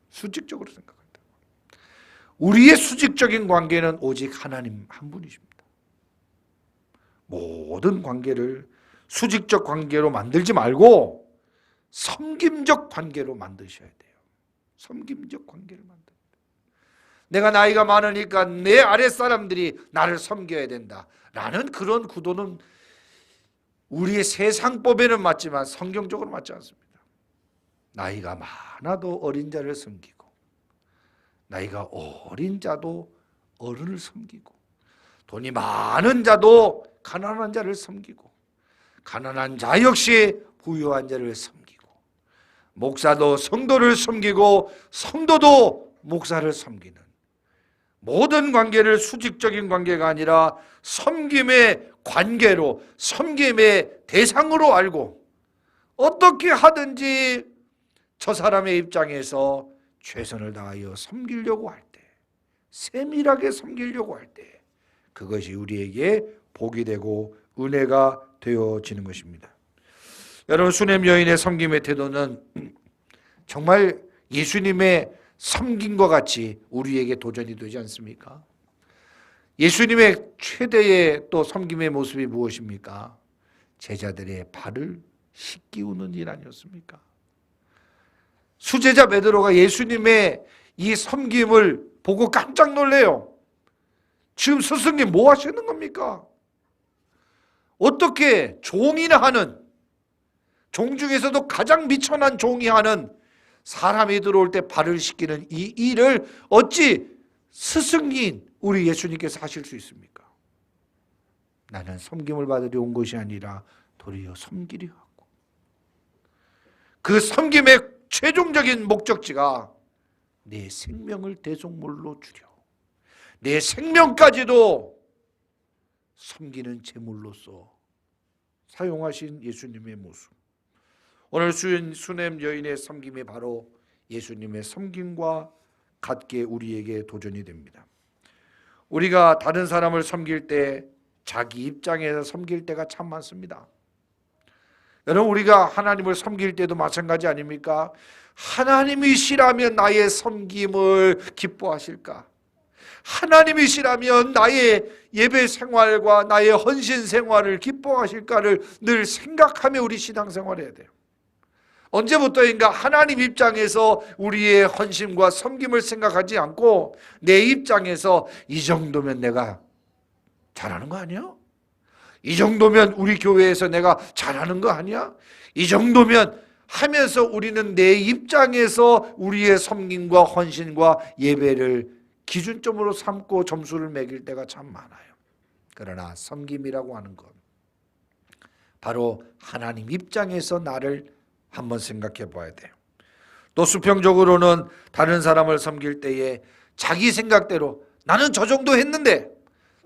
수직적으로 생각할 때. 우리의 수직적인 관계는 오직 하나님 한 분이십니다. 모든 관계를 수직적 관계로 만들지 말고 섬김적 관계로 만드셔야 돼요. 섬김적 관계를 만들어야 돼요. 내가 나이가 많으니까 내 아랫사람들이 나를 섬겨야 된다 라는 그런 구도는 우리의 세상법에는 맞지만 성경적으로 맞지 않습니다. 나이가 많아도 어린 자를 섬기고 나이가 어린 자도 어른을 섬기고 돈이 많은 자도 가난한 자를 섬기고 가난한 자 역시 부유한 자를 섬기고 목사도 성도를 섬기고 성도도 목사를 섬기는 모든 관계를 수직적인 관계가 아니라 섬김의 관계로 섬김의 대상으로 알고 어떻게 하든지 저 사람의 입장에서 최선을 다하여 섬기려고 할 때, 세밀하게 섬기려고 할 때 그것이 우리에게 복이 되고 은혜가 되어지는 것입니다. 여러분, 수넴 여인의 섬김의 태도는 정말 예수님의 섬김과 같이 우리에게 도전이 되지 않습니까? 예수님의 최대의 또 섬김의 모습이 무엇입니까? 제자들의 발을 씻기우는 일 아니었습니까? 수제자 베드로가 예수님의 이 섬김을 보고 깜짝 놀래요. 지금 스승님 뭐 하시는 겁니까? 어떻게 종이나 하는, 종 중에서도 가장 미천한 종이 하는 사람이 들어올 때 발을 씻기는 이 일을 어찌 스승님 우리 예수님께서 하실 수 있습니까? 나는 섬김을 받으려 온 것이 아니라 도리어 섬기려 하고, 그 섬김의 최종적인 목적지가 내 생명을 대속물로 주려, 내 생명까지도 섬기는 제물로서 사용하신 예수님의 모습. 오늘 수넴 여인의 섬김이 바로 예수님의 섬김과 같게 우리에게 도전이 됩니다. 우리가 다른 사람을 섬길 때 자기 입장에서 섬길 때가 참 많습니다. 여러분, 우리가 하나님을 섬길 때도 마찬가지 아닙니까? 하나님이시라면 나의 섬김을 기뻐하실까? 하나님이시라면 나의 예배 생활과 나의 헌신 생활을 기뻐하실까를 늘 생각하며 우리 신앙생활을 해야 돼요. 언제부터인가 하나님 입장에서 우리의 헌신과 섬김을 생각하지 않고 내 입장에서 이 정도면 내가 잘하는 거 아니야? 이 정도면 우리 교회에서 내가 잘하는 거 아니야? 이 정도면 하면서 우리는 내 입장에서 우리의 섬김과 헌신과 예배를 기준점으로 삼고 점수를 매길 때가 참 많아요. 그러나 섬김이라고 하는 것, 바로 하나님 입장에서 나를 한번 생각해 봐야 돼요. 또 수평적으로는 다른 사람을 섬길 때에 자기 생각대로 나는 저 정도 했는데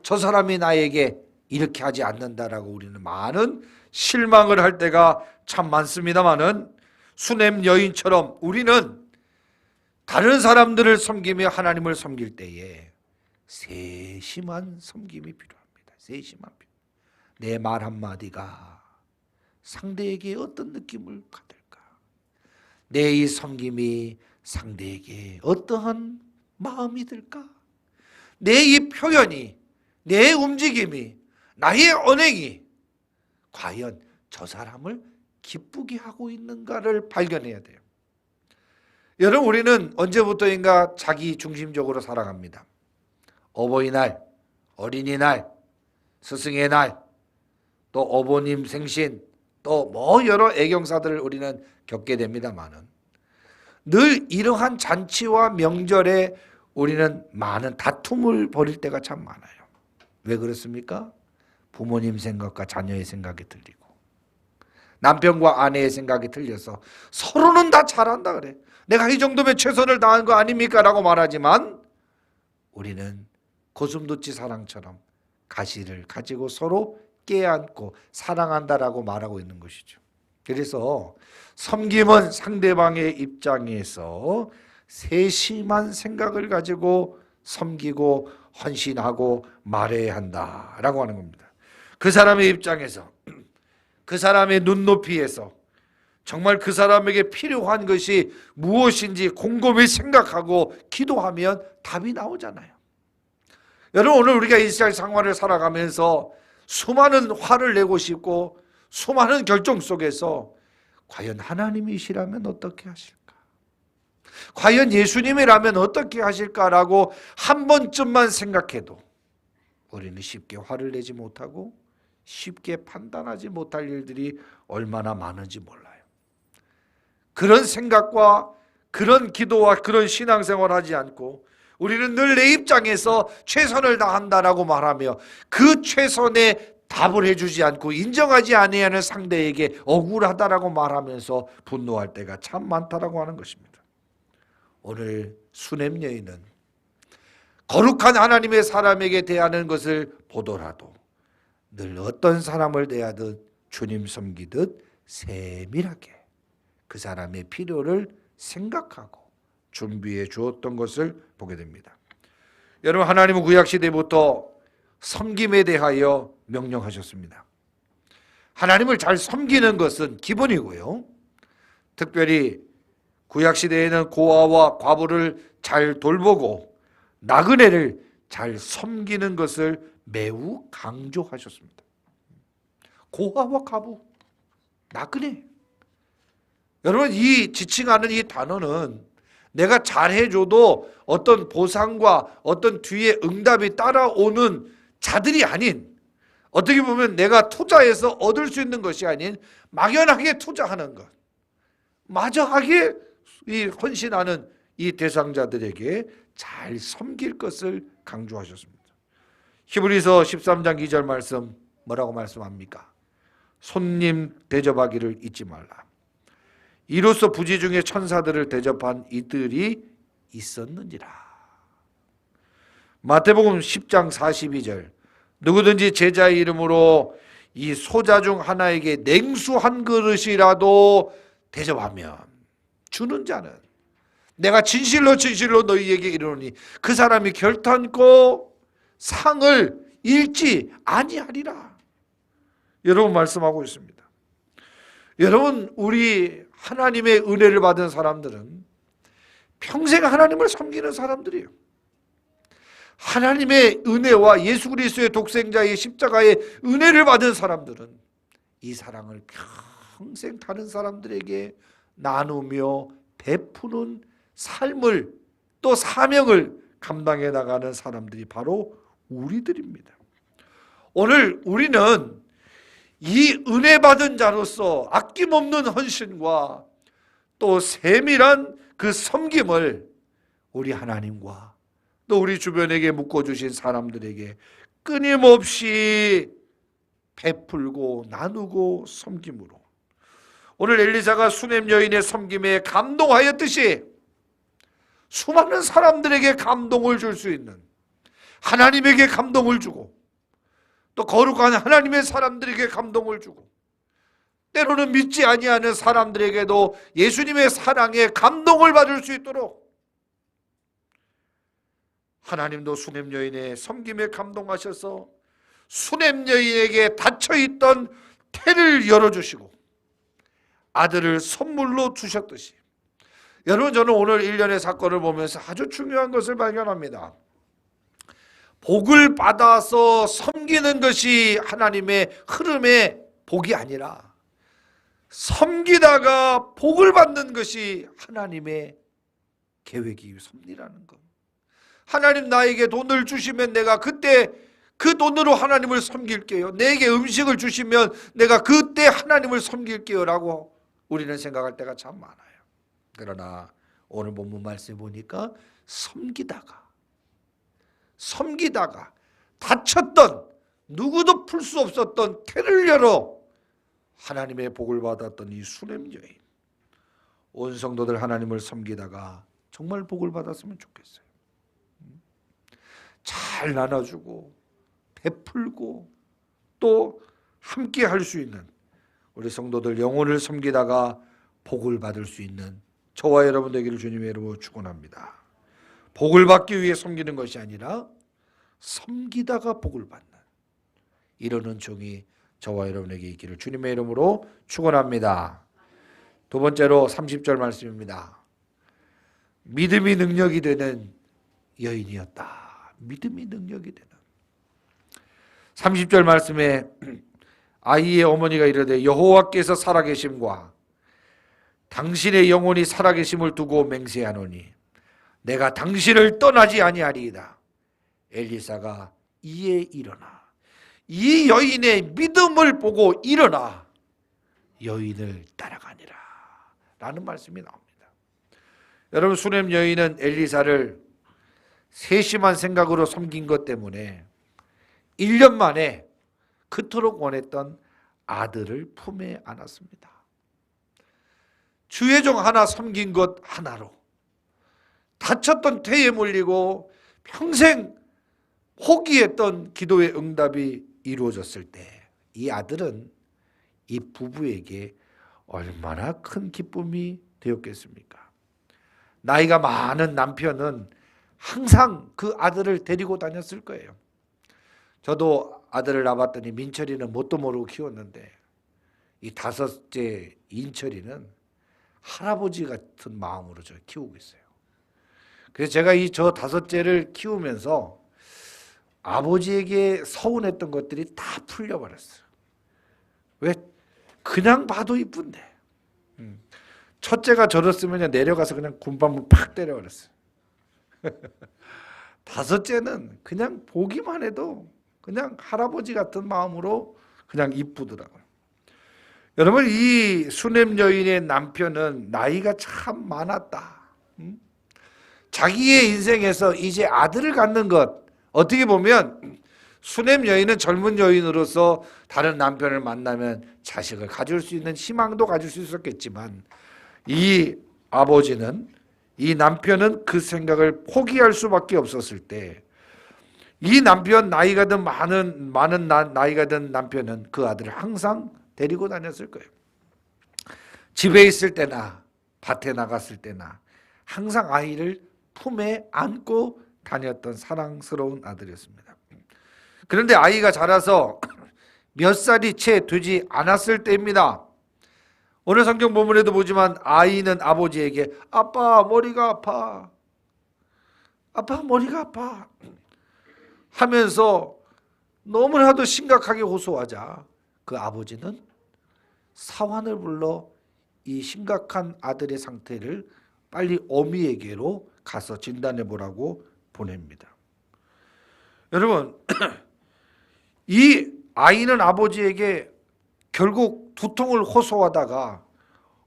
저 사람이 나에게 이렇게 하지 않는다라고 우리는 많은 실망을 할 때가 참 많습니다만은, 수넴 여인처럼 우리는 다른 사람들을 섬기며 하나님을 섬길 때에 세심한 섬김이 필요합니다. 세심한 내 말 한마디가 상대에게 어떤 느낌을 받을까? 내 이 섬김이 상대에게 어떠한 마음이 들까? 내 이 표현이, 내 움직임이, 나의 언행이 과연 저 사람을 기쁘게 하고 있는가를 발견해야 돼요. 여러분, 우리는 언제부터인가 자기 중심적으로 살아갑니다. 어버이날, 어린이날, 스승의 날, 또 어버님 생신, 또 뭐 여러 애경사들을 우리는 겪게 됩니다만은, 늘 이러한 잔치와 명절에 우리는 많은 다툼을 벌일 때가 참 많아요. 왜 그렇습니까? 부모님 생각과 자녀의 생각이 틀리고 남편과 아내의 생각이 틀려서 서로는 다 잘한다 그래. 내가 이 정도면 최선을 다한 거 아닙니까? 라고 말하지만 우리는 고슴도치 사랑처럼 가시를 가지고 서로 껴안고 사랑한다라고 말하고 있는 것이죠. 그래서 섬김은 상대방의 입장에서 세심한 생각을 가지고 섬기고 헌신하고 말해야 한다라고 하는 겁니다. 그 사람의 입장에서, 그 사람의 눈높이에서 정말 그 사람에게 필요한 것이 무엇인지 곰곰이 생각하고 기도하면 답이 나오잖아요. 여러분, 오늘 우리가 이스라엘 생활을 살아가면서 수많은 화를 내고 싶고 수많은 결정 속에서 과연 하나님이시라면 어떻게 하실까? 과연 예수님이라면 어떻게 하실까라고 한 번쯤만 생각해도 우리는 쉽게 화를 내지 못하고 쉽게 판단하지 못할 일들이 얼마나 많은지 몰라요. 그런 생각과 그런 기도와 그런 신앙생활을 하지 않고 우리는 늘 내 입장에서 최선을 다한다라고 말하며 그 최선의 답을 해주지 않고 인정하지 아니하는 상대에게 억울하다라고 말하면서 분노할 때가 참 많다라고 하는 것입니다. 오늘 수냄 여인은 거룩한 하나님의 사람에게 대하는 것을 보더라도 늘 어떤 사람을 대하듯 주님 섬기듯 세밀하게 그 사람의 필요를 생각하고 준비해 주었던 것을 보게 됩니다. 여러분, 하나님은 구약시대부터 섬김에 대하여 명령하셨습니다. 하나님을 잘 섬기는 것은 기본이고요. 특별히 구약시대에는 고아와 과부를 잘 돌보고 나그네를 잘 섬기는 것을 매우 강조하셨습니다. 고아와 과부, 나그네. 여러분, 이 지칭하는 이 단어는 내가 잘해줘도 어떤 보상과 어떤 뒤에 응답이 따라오는 자들이 아닌, 어떻게 보면 내가 투자해서 얻을 수 있는 것이 아닌 막연하게 투자하는 것, 마저하게 이 헌신하는 이 대상자들에게 잘 섬길 것을 강조하셨습니다. 히브리서 13장 2절 말씀 뭐라고 말씀합니까? 손님 대접하기를 잊지 말라. 이로써 부지 중에 천사들을 대접한 이들이 있었느니라. 마태복음 10장 42절 누구든지 제자의 이름으로 이 소자 중 하나에게 냉수 한 그릇이라도 대접하면 주는 자는 내가 진실로 진실로 너희에게 이르노니 그 사람이 결탄코 상을 잃지 아니하리라. 여러분, 말씀하고 있습니다. 여러분, 우리 하나님의 은혜를 받은 사람들은 평생 하나님을 섬기는 사람들이에요. 하나님의 은혜와 예수 그리스도의 독생자의 십자가의 은혜를 받은 사람들은 이 사랑을 평생 다른 사람들에게 나누며 베푸는 삶을, 또 사명을 감당해 나가는 사람들이 바로 우리들입니다. 오늘 우리는 이 은혜 받은 자로서 아낌없는 헌신과 또 세밀한 그 섬김을 우리 하나님과 또 우리 주변에게 묶어주신 사람들에게 끊임없이 베풀고 나누고 섬김으로, 오늘 엘리사가 수냄 여인의 섬김에 감동하였듯이 수많은 사람들에게 감동을 줄 수 있는, 하나님에게 감동을 주고 또 거룩한 하나님의 사람들에게 감동을 주고 때로는 믿지 아니하는 사람들에게도 예수님의 사랑에 감동을 받을 수 있도록 하나님도 수냄 여인의 섬김에 감동하셔서 수냄 여인에게 닫혀있던 태를 열어주시고 아들을 선물로 주셨듯이, 여러분, 저는 오늘 일련의 사건을 보면서 아주 중요한 것을 발견합니다. 복을 받아서 섬기는 것이 하나님의 흐름의 복이 아니라 섬기다가 복을 받는 것이 하나님의 계획이 섭리라는 것. 하나님 나에게 돈을 주시면 내가 그때 그 돈으로 하나님을 섬길게요. 내게 음식을 주시면 내가 그때 하나님을 섬길게요 라고 우리는 생각할 때가 참 많아요. 그러나 오늘 본문 말씀에 보니까 섬기다가 다쳤던 누구도 풀 수 없었던 태를 열어 하나님의 복을 받았던 이 수냄 여인, 온 성도들 하나님을 섬기다가 정말 복을 받았으면 좋겠어요. 잘 나눠주고 베풀고 또 함께 할 수 있는 우리 성도들 영혼을 섬기다가 복을 받을 수 있는 저와 여러분 되기를 주님의 이름으로 축원합니다. 복을 받기 위해 섬기는 것이 아니라 섬기다가 복을 받는 이런 은총이 저와 여러분에게 있기를 주님의 이름으로 축원합니다. 두 번째로 30절 말씀입니다. 믿음이 능력이 되는 여인이었다. 믿음이 능력이 되는. 30절 말씀에 아이의 어머니가 이르되 여호와께서 살아계심과 당신의 영혼이 살아계심을 두고 맹세하노니 내가 당신을 떠나지 아니하리이다. 엘리사가 이에 일어나 이 여인의 믿음을 보고 일어나 여인을 따라가니라 라는 말씀이 나옵니다. 여러분, 수냄 여인은 엘리사를 세심한 생각으로 섬긴 것 때문에 1년 만에 그토록 원했던 아들을 품에 안았습니다. 주의 종 하나 섬긴 것 하나로 다쳤던 태에 몰리고 평생 포기했던 기도의 응답이 이루어졌을 때 이 아들은 이 부부에게 얼마나 큰 기쁨이 되었겠습니까? 나이가 많은 남편은 항상 그 아들을 데리고 다녔을 거예요. 저도 아들을 낳았더니 민철이는 뭣도 모르고 키웠는데 이 다섯째 인철이는 할아버지 같은 마음으로 저 키우고 있어요. 그래서 제가 저 다섯째를 키우면서 아버지에게 서운했던 것들이 다 풀려버렸어요. 왜? 그냥 봐도 이쁜데. 첫째가 저랬으면 내려가서 그냥 군밤을 팍 때려버렸어요. 다섯째는 그냥 보기만 해도 그냥 할아버지 같은 마음으로 그냥 이쁘더라고요. 여러분, 이 수냄 여인의 남편은 나이가 참 많았다. 자기의 인생에서 이제 아들을 갖는 것, 어떻게 보면 수냄 여인은 젊은 여인으로서 다른 남편을 만나면 자식을 가질 수 있는 희망도 가질 수 있었겠지만 이 아버지는, 이 남편은 그 생각을 포기할 수밖에 없었을 때 이 남편, 나이가 든 많은 나이가 든 남편은 그 아들을 항상 데리고 다녔을 거예요. 집에 있을 때나 밭에 나갔을 때나 항상 아이를 품에 안고 다녔던 사랑스러운 아들이었습니다. 그런데 아이가 자라서 몇 살이 채 되지 않았을 때입니다. 오늘 성경 본문에도 보지만 아이는 아버지에게 아빠 머리가 아파, 아빠 머리가 아파 하면서 너무나도 심각하게 호소하자 그 아버지는 사환을 불러 이 심각한 아들의 상태를 빨리 어미에게로 가서 진단해 보라고 보냅니다. 여러분, 이 아이는 아버지에게 결국 두통을 호소하다가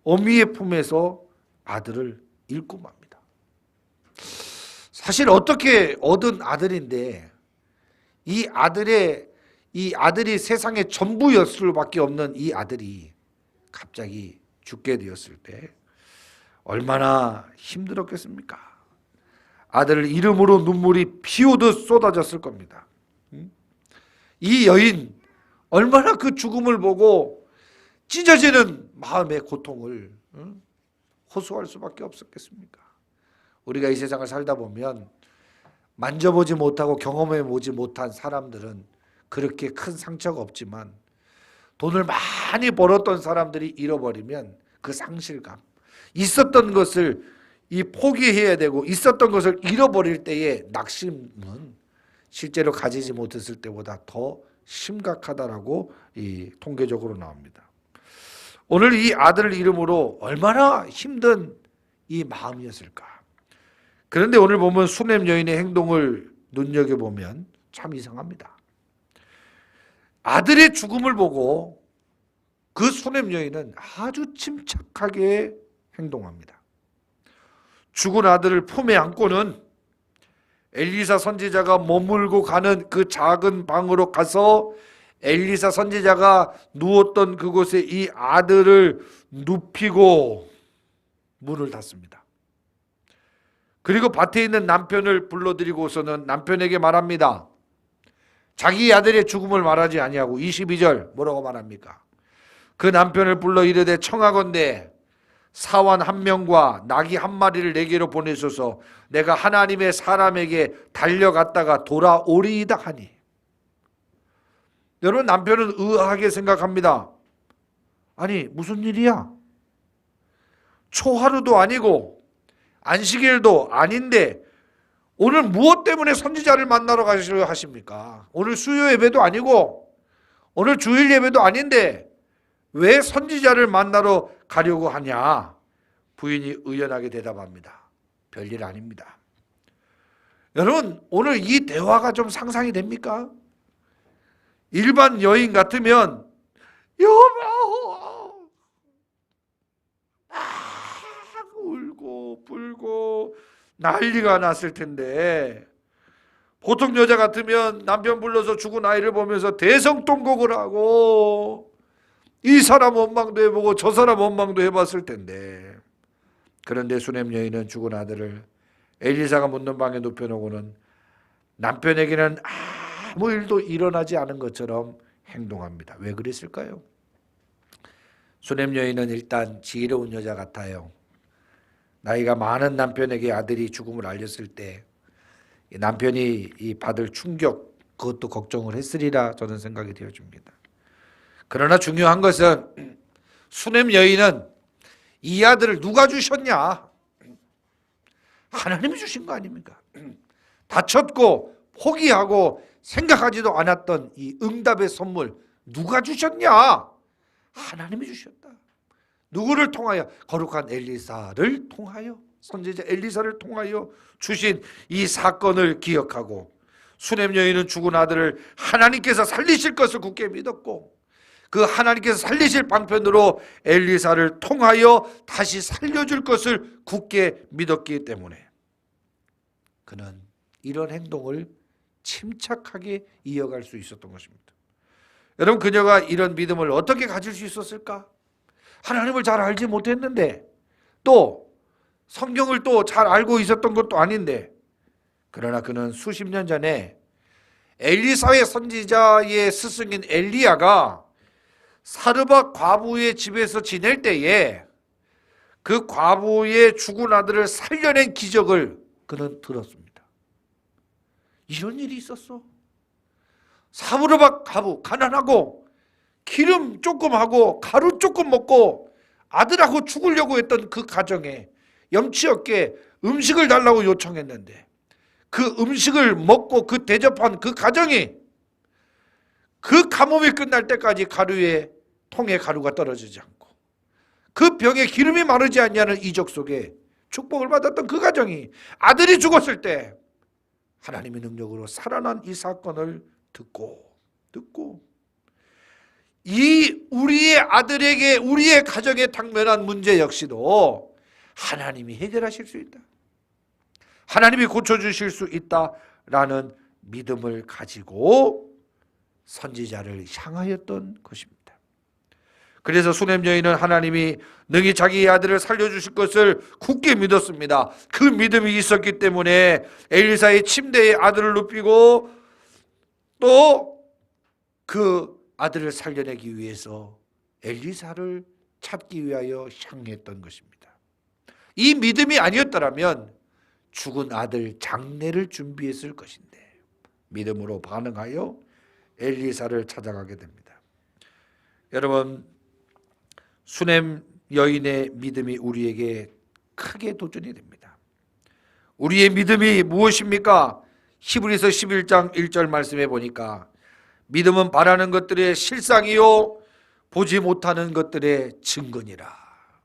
어미의 품에서 아들을 잃고 맙니다. 사실 어떻게 얻은 아들인데 이 아들이 세상의 전부였을 수밖에 없는 이 아들이 갑자기 죽게 되었을 때 얼마나 힘들었겠습니까? 아들 이름으로 눈물이 피오듯 쏟아졌을 겁니다. 이 여인 얼마나 그 죽음을 보고 찢어지는 마음의 고통을 호소할 수밖에 없었겠습니까? 우리가 이 세상을 살다 보면 만져보지 못하고 경험해보지 못한 사람들은 그렇게 큰 상처가 없지만 돈을 많이 벌었던 사람들이 잃어버리면 그 상실감, 있었던 것을 포기해야 되고 있었던 것을 잃어버릴 때의 낙심은 실제로 가지지 못했을 때보다 더 심각하다라고 통계적으로 나옵니다. 오늘 이 아들을 이름으로 얼마나 힘든 이 마음이었을까. 그런데 오늘 보면 수냄 여인의 행동을 눈여겨보면 참 이상합니다. 아들의 죽음을 보고 그 수냄 여인은 아주 침착하게 행동합니다. 죽은 아들을 품에 안고는 엘리사 선지자가 머물고 가는 그 작은 방으로 가서 엘리사 선지자가 누웠던 그곳에 이 아들을 눕히고 문을 닫습니다. 그리고 밭에 있는 남편을 불러들이고서는 남편에게 말합니다. 자기 아들의 죽음을 말하지 아니하고 22절 뭐라고 말합니까? 그 남편을 불러 이르되 청하건대 사원 한 명과 나귀 한 마리를 내게로 보내소서 내가 하나님의 사람에게 달려갔다가 돌아오리이다 하니. 여러분, 남편은 의아하게 생각합니다. 아니 무슨 일이야? 초하루도 아니고 안식일도 아닌데 오늘 무엇 때문에 선지자를 만나러 가시려 하십니까? 오늘 수요 예배도 아니고 오늘 주일 예배도 아닌데 왜 선지자를 만나러 가려고 하냐? 부인이 의연하게 대답합니다. 별일 아닙니다. 여러분, 오늘 이 대화가 좀 상상이 됩니까? 일반 여인 같으면 여보 막 울고 불고 난리가 났을 텐데, 보통 여자 같으면 남편 불러서 죽은 아이를 보면서 대성통곡을 하고 이 사람 원망도 해보고 저 사람 원망도 해봤을 텐데, 그런데 수냄 여인은 죽은 아들을 엘리사가 묻는 방에 눕혀놓고는 남편에게는 아무 일도 일어나지 않은 것처럼 행동합니다. 왜 그랬을까요? 수냄 여인은 일단 지혜로운 여자 같아요. 나이가 많은 남편에게 아들이 죽음을 알렸을 때 남편이 이 받을 충격, 그것도 걱정을 했으리라 저는 생각이 되어집니다. 그러나 중요한 것은 수냄 여인은 이 아들을 누가 주셨냐? 하나님이 주신 거 아닙니까? 다쳤고 포기하고 생각하지도 않았던 이 응답의 선물 누가 주셨냐? 하나님이 주셨다. 누구를 통하여? 거룩한 엘리사를 통하여, 선지자 엘리사를 통하여 주신 이 사건을 기억하고 수냄 여인은 죽은 아들을 하나님께서 살리실 것을 굳게 믿었고 그 하나님께서 살리실 방편으로 엘리사를 통하여 다시 살려줄 것을 굳게 믿었기 때문에 그는 이런 행동을 침착하게 이어갈 수 있었던 것입니다. 여러분, 그녀가 이런 믿음을 어떻게 가질 수 있었을까? 하나님을 잘 알지 못했는데, 또 성경을 또 잘 알고 있었던 것도 아닌데, 그러나 그는 수십 년 전에 엘리사의 선지자의 스승인 엘리야가 사르밧 과부의 집에서 지낼 때에 그 과부의 죽은 아들을 살려낸 기적을 그는 들었습니다. 이런 일이 있었어. 사르밧 과부, 가난하고 기름 조금 하고 가루 조금 먹고 아들하고 죽으려고 했던 그 가정에 염치 없게 음식을 달라고 요청했는데 그 음식을 먹고 그 대접한 그 가정이 그 가뭄이 끝날 때까지 가루에 통에 가루가 떨어지지 않고 그 병에 기름이 마르지 않냐는 이적 속에 축복을 받았던 그 가정이 아들이 죽었을 때 하나님의 능력으로 살아난 이 사건을 듣고 이 우리의 아들에게 우리의 가정에 당면한 문제 역시도 하나님이 해결하실 수 있다. 하나님이 고쳐주실 수 있다라는 믿음을 가지고 선지자를 향하였던 것입니다. 그래서 수냄 여인은 하나님이 능히 자기의 아들을 살려주실 것을 굳게 믿었습니다. 그 믿음이 있었기 때문에 엘리사의 침대에 아들을 눕히고 또 그 아들을 살려내기 위해서 엘리사를 찾기 위하여 향했던 것입니다. 이 믿음이 아니었더라면 죽은 아들 장례를 준비했을 것인데 믿음으로 반응하여 엘리사를 찾아가게 됩니다. 여러분, 수냄 여인의 믿음이 우리에게 크게 도전이 됩니다. 우리의 믿음이 무엇입니까? 히브리서 11장 1절 말씀에 보니까 믿음은 바라는 것들의 실상이요 보지 못하는 것들의 증거니라.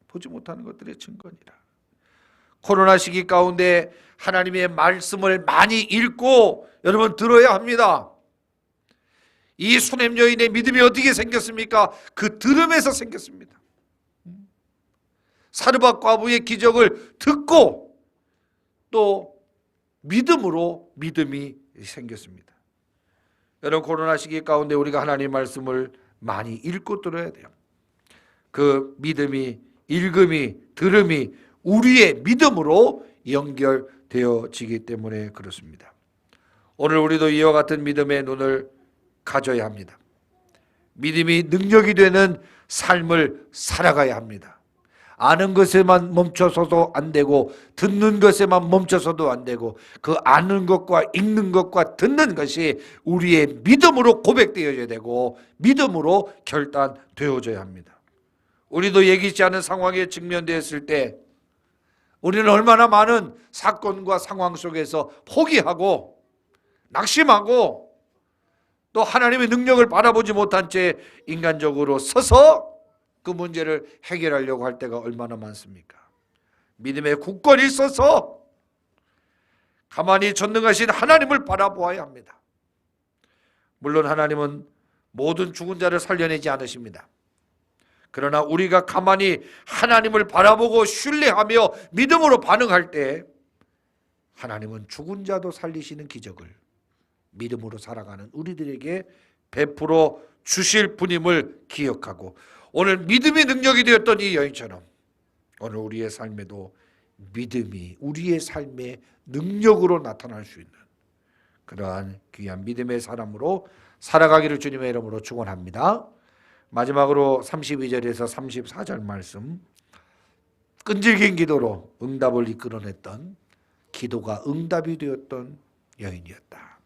보지 못하는 것들의 증거니라. 코로나 시기 가운데 하나님의 말씀을 많이 읽고 여러분 들어야 합니다. 이 수냄 여인의 믿음이 어떻게 생겼습니까? 그 들음에서 생겼습니다. 사르밧 과부의 기적을 듣고 또 믿음으로 믿음이 생겼습니다. 여러분, 코로나 시기 가운데 우리가 하나님 말씀을 많이 읽고 들어야 돼요. 그 믿음이, 읽음이, 들음이 우리의 믿음으로 연결되어지기 때문에 그렇습니다. 오늘 우리도 이와 같은 믿음의 눈을 가져야 합니다. 믿음이 능력이 되는 삶을 살아가야 합니다. 아는 것에만 멈춰서도 안 되고 듣는 것에만 멈춰서도 안 되고 그 아는 것과 읽는 것과 듣는 것이 우리의 믿음으로 고백되어져야 되고 믿음으로 결단되어져야 합니다. 우리도 예기치 않은 상황에 직면되었을 때 우리는 얼마나 많은 사건과 상황 속에서 포기하고 낙심하고 또 하나님의 능력을 바라보지 못한 채 인간적으로 서서 그 문제를 해결하려고 할 때가 얼마나 많습니까? 믿음의 굳건히 있어서 가만히 전능하신 하나님을 바라보아야 합니다. 물론 하나님은 모든 죽은 자를 살려내지 않으십니다. 그러나 우리가 가만히 하나님을 바라보고 신뢰하며 믿음으로 반응할 때 하나님은 죽은 자도 살리시는 기적을 믿음으로 살아가는 우리들에게 베풀어 주실 분임을 기억하고 오늘 믿음이 능력이 되었던 이 여인처럼 오늘 우리의 삶에도 믿음이 우리의 삶의 능력으로 나타날 수 있는 그러한 귀한 믿음의 사람으로 살아가기를 주님의 이름으로 축원합니다. 마지막으로 32절에서 34절 말씀, 끈질긴 기도로 응답을 이끌어냈던 기도가 응답이 되었던 여인이었다.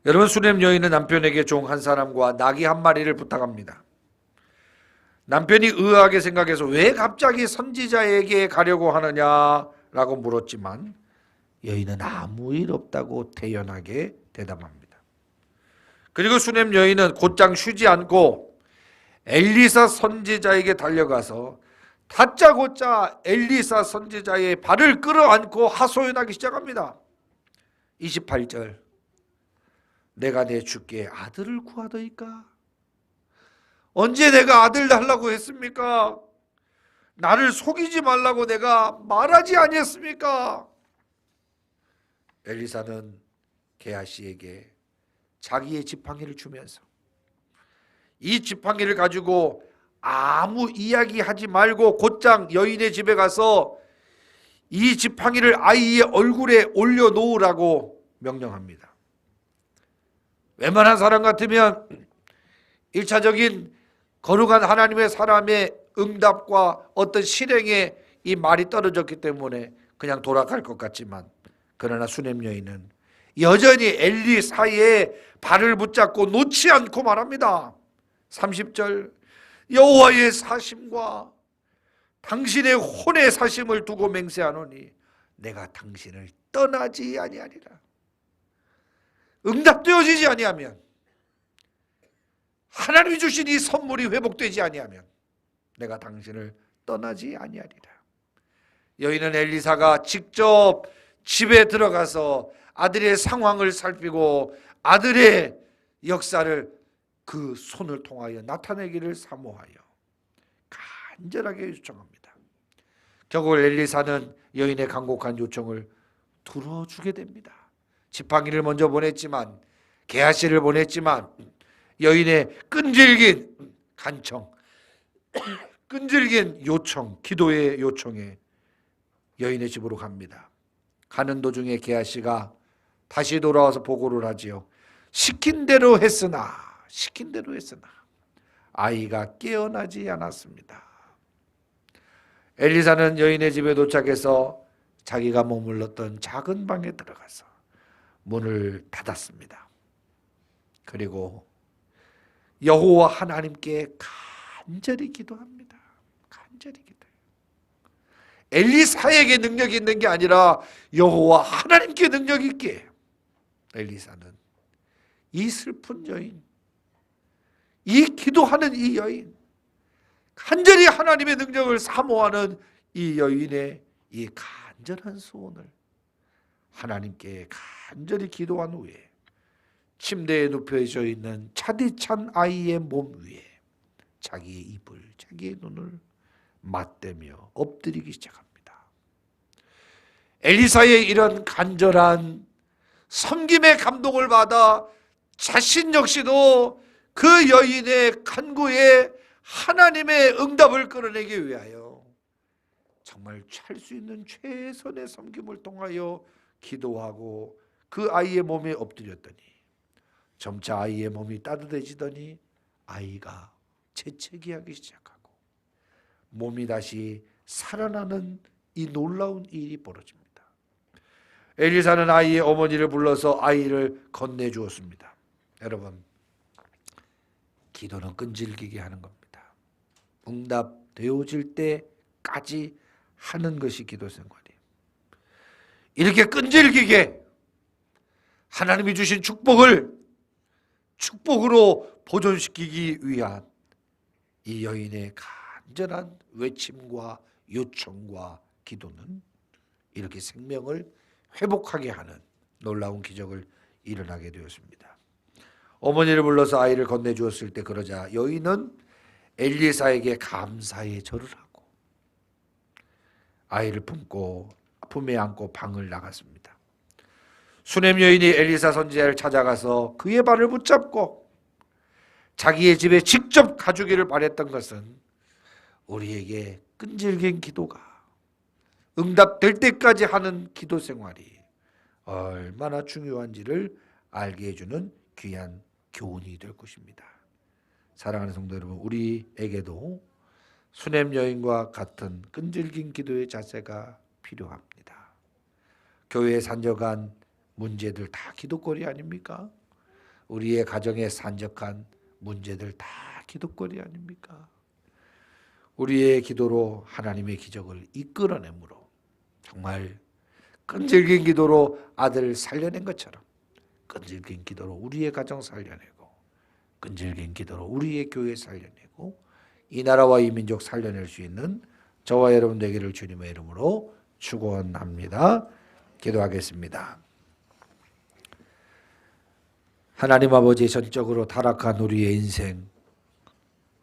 여러분, 수넴 여인은 남편에게 종 한 사람과 나귀 한 마리를 부탁합니다. 남편이 의아하게 생각해서 왜 갑자기 선지자에게 가려고 하느냐라고 물었지만 여인은 아무 일 없다고 태연하게 대답합니다. 그리고 수넴 여인은 곧장 쉬지 않고 엘리사 선지자에게 달려가서 다짜고짜 엘리사 선지자의 발을 끌어안고 하소연하기 시작합니다. 28절, 내가 내 주께 아들을 구하더이까? 언제 내가 아들 달라고 했습니까? 나를 속이지 말라고 내가 말하지 아니했습니까? 엘리사는 게하시에게 자기의 지팡이를 주면서 이 지팡이를 가지고 아무 이야기하지 말고 곧장 여인의 집에 가서 이 지팡이를 아이의 얼굴에 올려놓으라고 명령합니다. 웬만한 사람 같으면 1차적인 거룩한 하나님의 사람의 응답과 어떤 실행에 이 말이 떨어졌기 때문에 그냥 돌아갈 것 같지만 그러나 수넴 여인은 여전히 엘리사의 발을 붙잡고 놓지 않고 말합니다. 30절, 여호와의 사심과 당신의 혼의 사심을 두고 맹세하노니 내가 당신을 떠나지 아니하리라. 응답되어지지 아니하면, 하나님이 주신 이 선물이 회복되지 아니하면 내가 당신을 떠나지 아니하리라. 여인은 엘리사가 직접 집에 들어가서 아들의 상황을 살피고 아들의 역사를 그 손을 통하여 나타내기를 사모하여 간절하게 요청합니다. 결국 엘리사는 여인의 간곡한 요청을 들어주게 됩니다. 지팡이를 먼저 보냈지만, 게하시를 보냈지만 여인의 끈질긴 간청, 끈질긴 요청, 기도의 요청에 여인의 집으로 갑니다. 가는 도중에 게하시가 다시 돌아와서 보고를 하지요. 시킨 대로 했으나 아이가 깨어나지 않았습니다. 엘리사는 여인의 집에 도착해서 자기가 머물렀던 작은 방에 들어가서 문을 닫았습니다. 그리고 여호와 하나님께 간절히 기도합니다. 간절히 기도해요. 엘리사에게 능력이 있는 게 아니라 여호와 하나님께 능력이 있게. 엘리사는 이 슬픈 여인, 이 기도하는 이 여인, 간절히 하나님의 능력을 사모하는 이 여인의 이 간절한 소원을 하나님께 간절히 기도한 후에 침대에 눕혀져 있는 차디찬 아이의 몸 위에 자기의 입을, 자기의 눈을 맞대며 엎드리기 시작합니다. 엘리사의 이런 간절한 섬김의 감동을 받아 자신 역시도 그 여인의 간구에 하나님의 응답을 끌어내기 위하여 정말 찰 수 있는 최선의 섬김을 통하여 기도하고 그 아이의 몸에 엎드렸더니 점차 아이의 몸이 따뜻해지더니 아이가 재채기 하기 시작하고 몸이 다시 살아나는 이 놀라운 일이 벌어집니다. 엘리사는 아이의 어머니를 불러서 아이를 건네주었습니다. 여러분, 기도는 끈질기게 하는 겁니다. 응답되어질 때까지 하는 것이 기도 생활이에요. 이렇게 끈질기게 하나님이 주신 축복을 축복으로 보존시키기 위한 이 여인의 간절한 외침과 요청과 기도는 이렇게 생명을 회복하게 하는 놀라운 기적을 일어나게 되었습니다. 어머니를 불러서 아이를 건네주었을 때 그러자 여인은 엘리사에게 감사의 절을 하고 아이를 품에 안고 방을 나갔습니다. 수냄 여인이 엘리사 선지자를 찾아가서 그의 발을 붙잡고 자기의 집에 직접 가주기를 바랬던 것은 우리에게 끈질긴 기도가 응답될 때까지 하는 기도 생활이 얼마나 중요한지를 알게 해주는 귀한 교훈이 될 것입니다. 사랑하는 성도 여러분, 우리에게도 수냄 여인과 같은 끈질긴 기도의 자세가 필요합니다. 교회에 산적한 문제들 다 기도거리 아닙니까? 우리의 가정에 산적한 문제들 다 기도거리 아닙니까? 우리의 기도로 하나님의 기적을 이끌어내므로 정말 끈질긴 기도로 아들을 살려낸 것처럼 끈질긴 기도로 우리의 가정 살려내고 끈질긴 기도로 우리의 교회 살려내고 이 나라와 이 민족 살려낼 수 있는 저와 여러분 되기를 주님의 이름으로 축원합니다. 기도하겠습니다. 하나님 아버지, 전적으로 타락한 우리의 인생,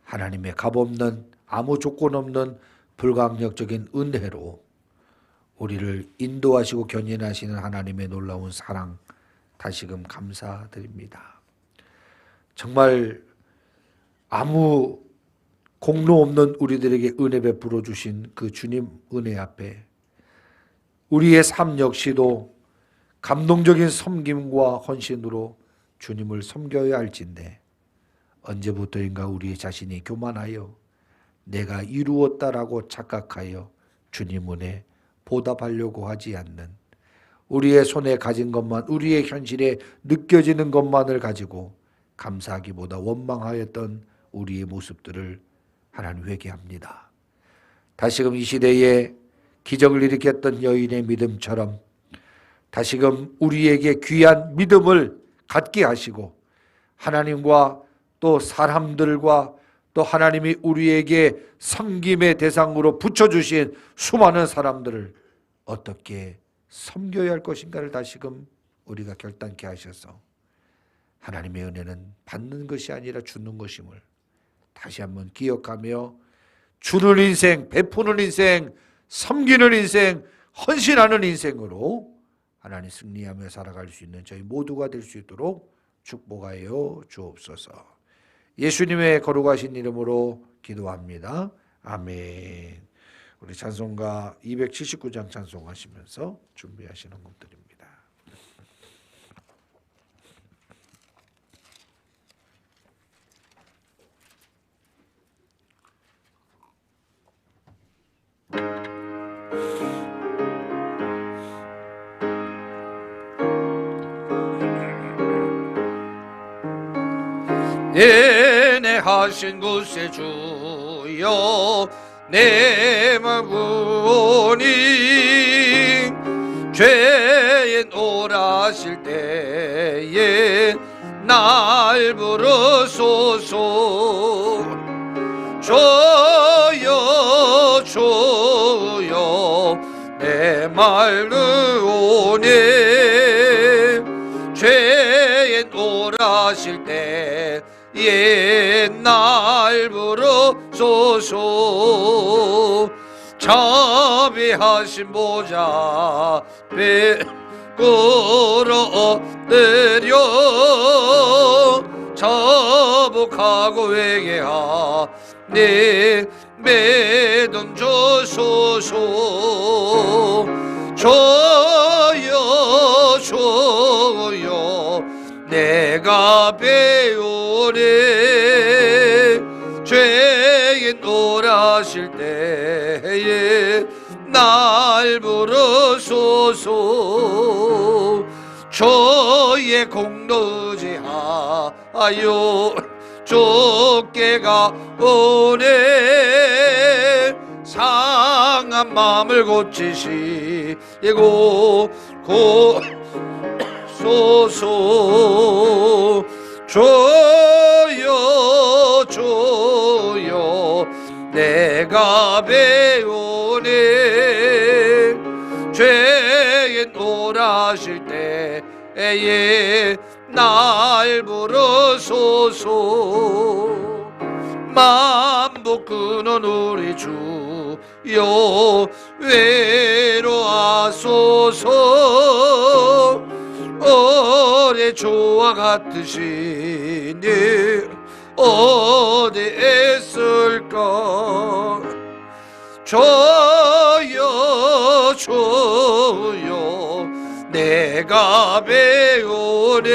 하나님의 값없는 아무 조건 없는 불강력적인 은혜로 우리를 인도하시고 견인하시는 하나님의 놀라운 사랑 다시금 감사드립니다. 정말 아무 공로 없는 우리들에게 은혜 베풀어 주신 그 주님 은혜 앞에 우리의 삶 역시도 감동적인 섬김과 헌신으로 주님을 섬겨야 할진데 언제부터인가 우리 자신이 교만하여 내가 이루었다라고 착각하여 주님 은혜 보답하려고 하지 않는 우리의 손에 가진 것만, 우리의 현실에 느껴지는 것만을 가지고 감사하기보다 원망하였던 우리의 모습들을 하나님 회개합니다. 다시금 이 시대에 기적을 일으켰던 여인의 믿음처럼 다시금 우리에게 귀한 믿음을 갖게 하시고 하나님과 또 사람들과 또 하나님이 우리에게 섬김의 대상으로 붙여주신 수많은 사람들을 어떻게 섬겨야 할 것인가를 다시금 우리가 결단케 하셔서 하나님의 은혜는 받는 것이 아니라 주는 것임을 다시 한번 기억하며 주는 인생, 베푸는 인생, 섬기는 인생, 헌신하는 인생으로 하나님 승리하며 살아갈 수 있는 저희 모두가 될 수 있도록 축복하여 주옵소서. 예수님의 거룩하신 이름으로 기도합니다. 아멘. 우리 찬송가 279장 찬송하시면서 준비하시는 곡들입니다. 애내하신 곳에 주여 내 맘 구원이 죄인 오라실 때에 날 부르소서. 주여 주여 내 말 느오니 죄인 오라실 때 옛날 부르소서. 자비하신 보좌 앞에 끌어내려 자복하고 회개하네 매던 주소서. 주여 주여 내가 배우네 죄인 오라실 때에 날 부르소서. 주의 공로 의지하여 주께가 오네 상한 마음을 고치시고 소서. 주여 주여 내가 배우네 죄인 오라실 때에 날 부르소서. 만복 끊은 우리 주여 외로하소서. 어제 주와 같으시니 어디 있을까. 주여 주여 내가 배우네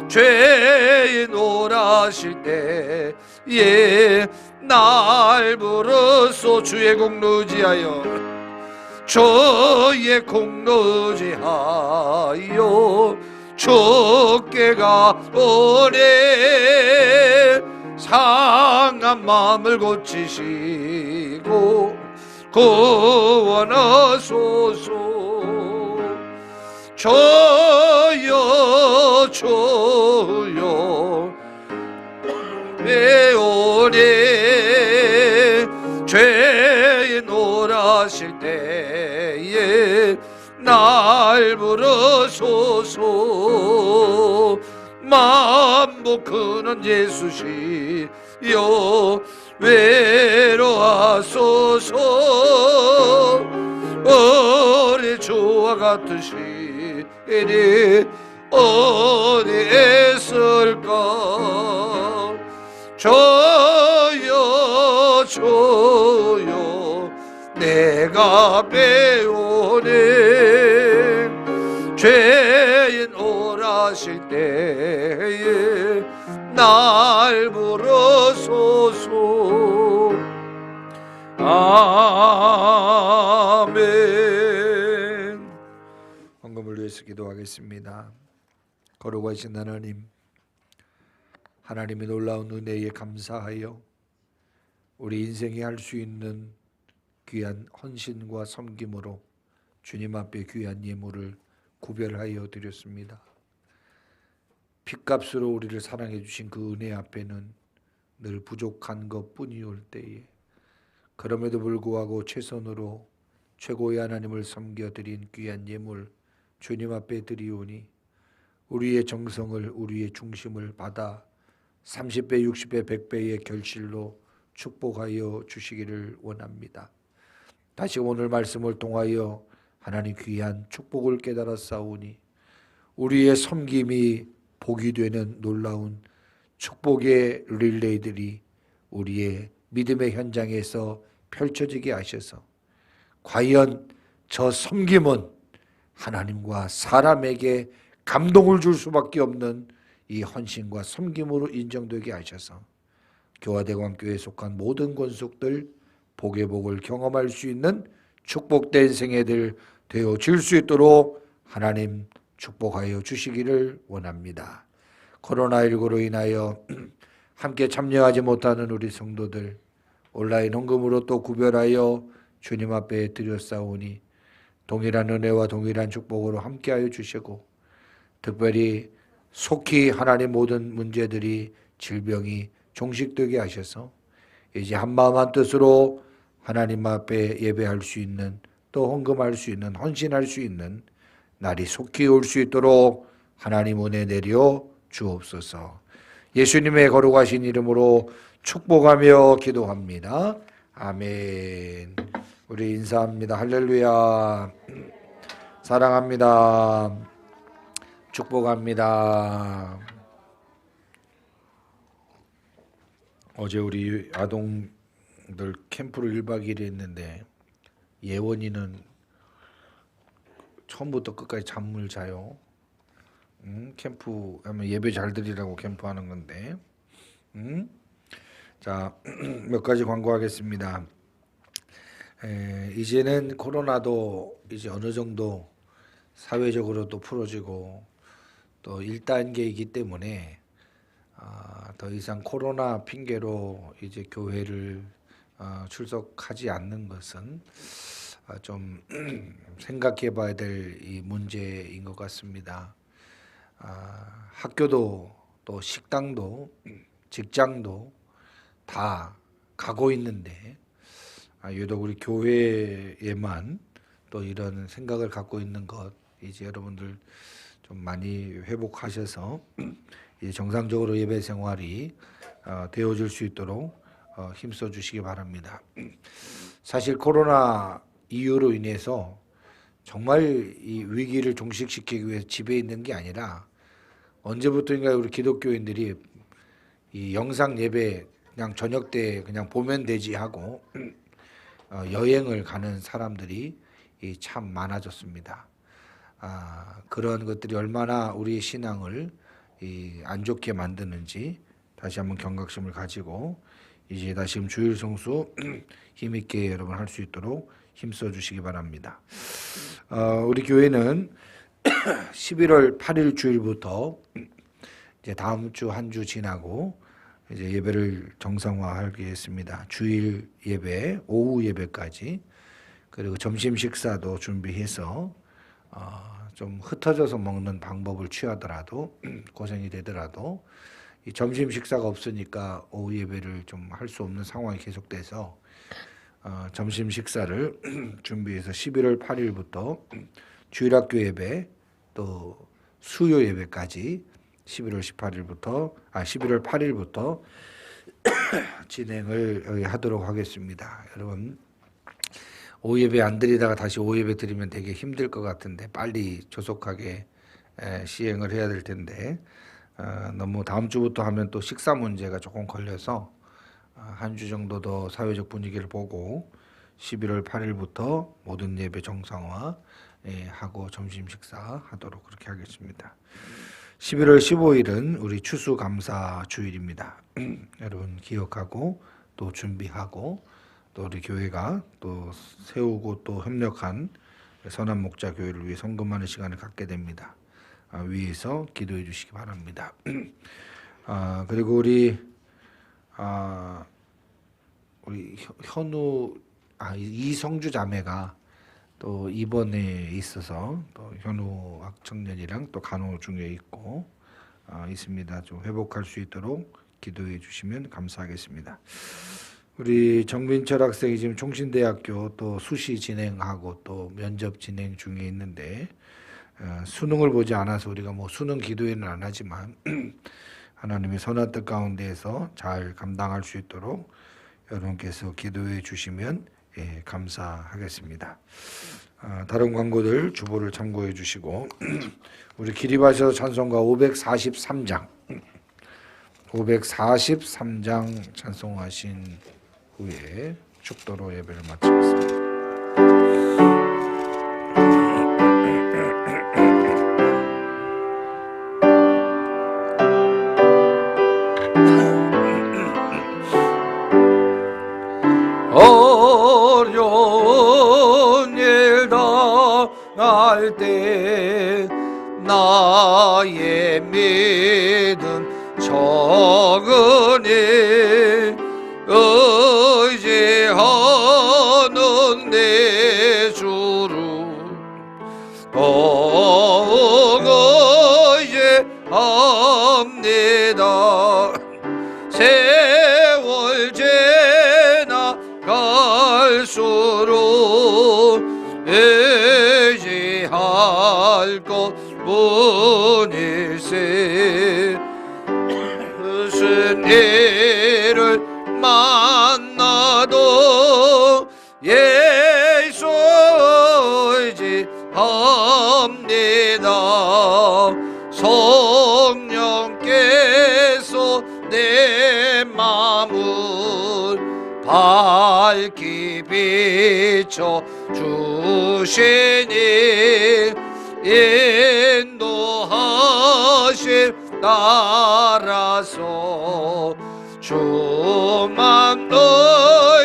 죄인 오라실 때에 날 부르소. 주의 공로 의지하여 주의 공로 의지하여 주께가 오네 상한 마음을 고치시고 구원하소서. 주여 주여 배우네 죄인 오라실 때에 날 부르소서. 만복 끊은 예수시여 외로하소서. 어리 주와 같으시니 어디 있을까. 주여 주여 내가 배우네 죄인 오라실 때에 날 부르소서. 아멘. 헌금을 위해서 기도하겠습니다. 거룩하신 하나님, 하나님의 놀라운 은혜에 감사하여 우리 인생이 할 수 있는 귀한 헌신과 섬김으로 주님 앞에 귀한 예물을 구별하여 드렸습니다. 핏값으로 우리를 사랑해 주신 그 은혜 앞에는 늘 부족한 것뿐이올 때에 그럼에도 불구하고 최선으로 최고의 하나님을 섬겨드린 귀한 예물 주님 앞에 드리오니 우리의 정성을 우리의 중심을 받아 30배, 60배, 100배의 결실로 축복하여 주시기를 원합니다. 다시 오늘 말씀을 통하여 하나님 귀한 축복을 깨달아 싸우니 우리의 섬김이 복이 되는 놀라운 축복의 릴레이들이 우리의 믿음의 현장에서 펼쳐지게 하셔서 과연 저 섬김은 하나님과 사람에게 감동을 줄 수밖에 없는 이 헌신과 섬김으로 인정되게 하셔서 교화대광교회에 속한 모든 권속들 복의 복을 경험할 수 있는 축복된 생애들 되어질 수 있도록 하나님 축복하여 주시기를 원합니다. 코로나19로 인하여 함께 참여하지 못하는 우리 성도들 온라인 헌금으로 또 구별하여 주님 앞에 드렸사오니 동일한 은혜와 동일한 축복으로 함께하여 주시고 특별히 속히 하나님 모든 문제들이 질병이 종식되게 하셔서 이제 한마음 한뜻으로 하나님 앞에 예배할 수 있는 또 헌금할 수 있는 헌신할 수 있는 날이 속히 올 수 있도록 하나님 은혜 내려 주옵소서. 예수님의 거룩하신 이름으로 축복하며 기도합니다. 아멘. 우리 인사합니다. 할렐루야. 사랑합니다. 축복합니다. 어제 우리 아동들 캠프를 1박 2일 했는데 예원이는 처음부터 끝까지 잠을 자요. 캠프 하면 예배 잘 드리라고 캠프하는 건데. 자, 몇 가지 광고하겠습니다. 이제는 코로나도 이제 어느 정도 사회적으로도 풀어지고 또 1단계이기 때문에 더 이상 코로나 핑계로 이제 교회를 출석하지 않는 것은 좀 생각해 봐야 될 이 문제인 것 같습니다. 학교도 또 식당도 직장도 다 가고 있는데 유독 우리 교회에만 또 이런 생각을 갖고 있는 것, 이제 여러분들 좀 많이 회복하셔서 이제 정상적으로 예배 생활이 되어질 수 있도록 힘써 주시기 바랍니다. 사실 코로나 이유로 인해서 정말 이 위기를 종식시키기 위해서 집에 있는 게 아니라 언제부터인가 우리 기독교인들이 이 영상 예배 그냥 저녁 때 그냥 보면 되지 하고 여행을 가는 사람들이 참 많아졌습니다. 그런 것들이 얼마나 우리의 신앙을 안 좋게 만드는지 다시 한번 경각심을 가지고 이제 다시금 주일 성수 힘있게 여러분 할 수 있도록 힘써 주시기 바랍니다. 우리 교회는 11월 8일 주일부터 이제 다음 주 한 주 지나고 이제 예배를 정상화하게 했습니다. 주일 예배, 오후 예배까지, 그리고 점심 식사도 준비해서 좀 흩어져서 먹는 방법을 취하더라도 고생이 되더라도 이 점심 식사가 없으니까 오후 예배를 좀 할 수 없는 상황이 계속돼서 점심 식사를 준비해서 11월 8일부터 주일학교 예배 또 수요 예배까지 11월 8일부터 진행을 하도록 하겠습니다. 여러분 오후 예배 안 드리다가 다시 오후 예배 드리면 되게 힘들 것 같은데 빨리 조속하게 시행을 해야 될 텐데 너무 다음 주부터 하면 또 식사 문제가 조금 걸려서 한 주 정도 더 사회적 분위기를 보고 11월 8일부터 모든 예배 정상화 하고 점심 식사 하도록 그렇게 하겠습니다. 11월 15일은 우리 추수감사 주일입니다. 여러분 기억하고 또 준비하고 또 우리 교회가 또 세우고 또 협력한 선한 목자 교회를 위해 헌금하는 시간을 갖게 됩니다. 위에서 기도해 주시기 바랍니다. 그리고 우리 현우 이성주 자매가 또 입원에 있어서 또 현우 학청년이랑 또 간호 중에 있고 있습니다. 좀 회복할 수 있도록 기도해 주시면 감사하겠습니다. 우리 정민철 학생이 지금 총신대학교 또 수시 진행하고 또 면접 진행 중에 있는데 수능을 보지 않아서 우리가 뭐 수능 기도회는 안 하지만 하나님의 선한 뜻 가운데에서 잘 감당할 수 있도록 여러분께서 기도해 주시면 감사하겠습니다. 다른 광고들 주보를 참고해 주시고 우리 기립하셔서 찬송가 543장 찬송하신 후에 축도로 예배를 마치겠습니다. 어려운 일 당할 때 나의 믿음 적으니 의지하는 내 주를 더욱 의지합니다. 세월 지나갈수록 의지할 것 뿐일세. 무슨 일을 만나도 내 마음을 밝히 비춰 주시니 인도하심 따라서 주만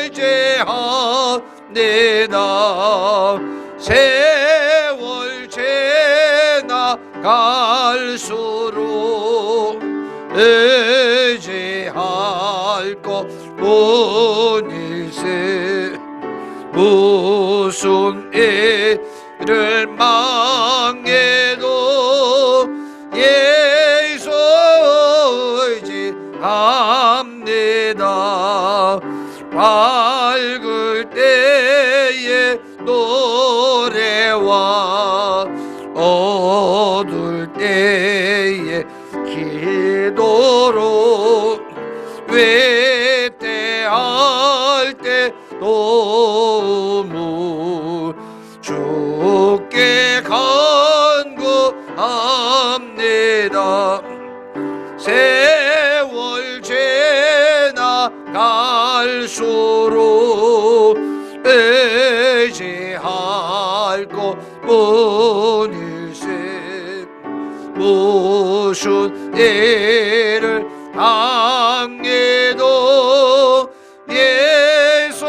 의지합니다. 세월 지나갈수록 의지할 것뿐일세. 무슨 일을 망해도 예수 의지합니다. 밝을 때에 노래와 어두울 때에 기도로 외때할 때 너무 주께 간구합니다. 세월 지나갈수록 의지할 것뿐일세. 무슨 일을 당해도 예수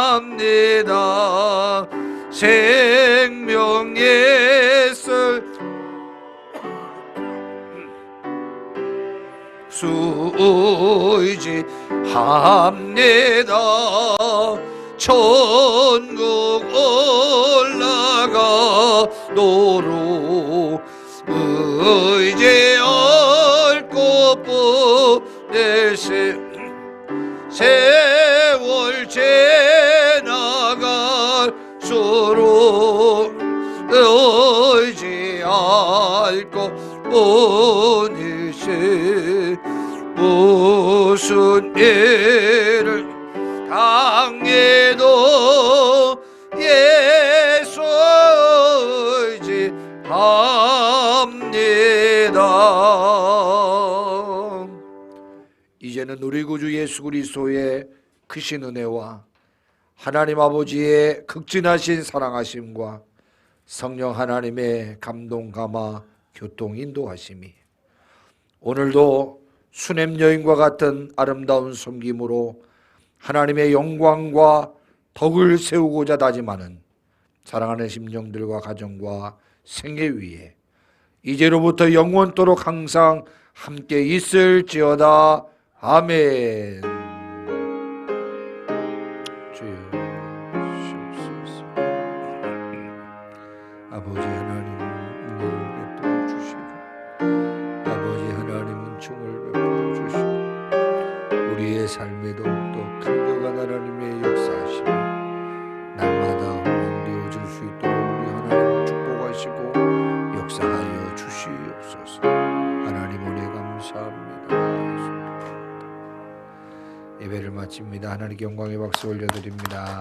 의지합니다. 생명의 설 수 의지합니다. 천국 올라가도록 의지할 것뿐일세. 세월 지나갈수록 의지할 것뿐일세. 무슨 일을 당해도 예수 의지합니다. 이제는 우리 구주 예수 그리스도의 크신 은혜와 하나님 아버지의 극진하신 사랑하심과 성령 하나님의 감동 감화 교통 인도하심이 오늘도 수냄 여인과 같은 아름다운 섬김으로 하나님의 영광과 덕을 세우고자 다짐하는 사랑하는 심령들과 가정과 생애 위에 이제로부터 영원토록 항상 함께 있을지어다. 아멘. 주여 주옵소서. 아버지 하나님 은혜를 베풀어 주시고 아버지 하나님 은총을 베풀어 주시고 우리의 삶에 더욱더 강력한 하나님의 역사하심이 날마다 운명되어질 수 있도록 우리 하나님 축복하시고 역사하여 주시옵소서. 하나님 은혜 감사합니다. 예배를 마칩니다. 하나님께 영광의 박수 올려드립니다.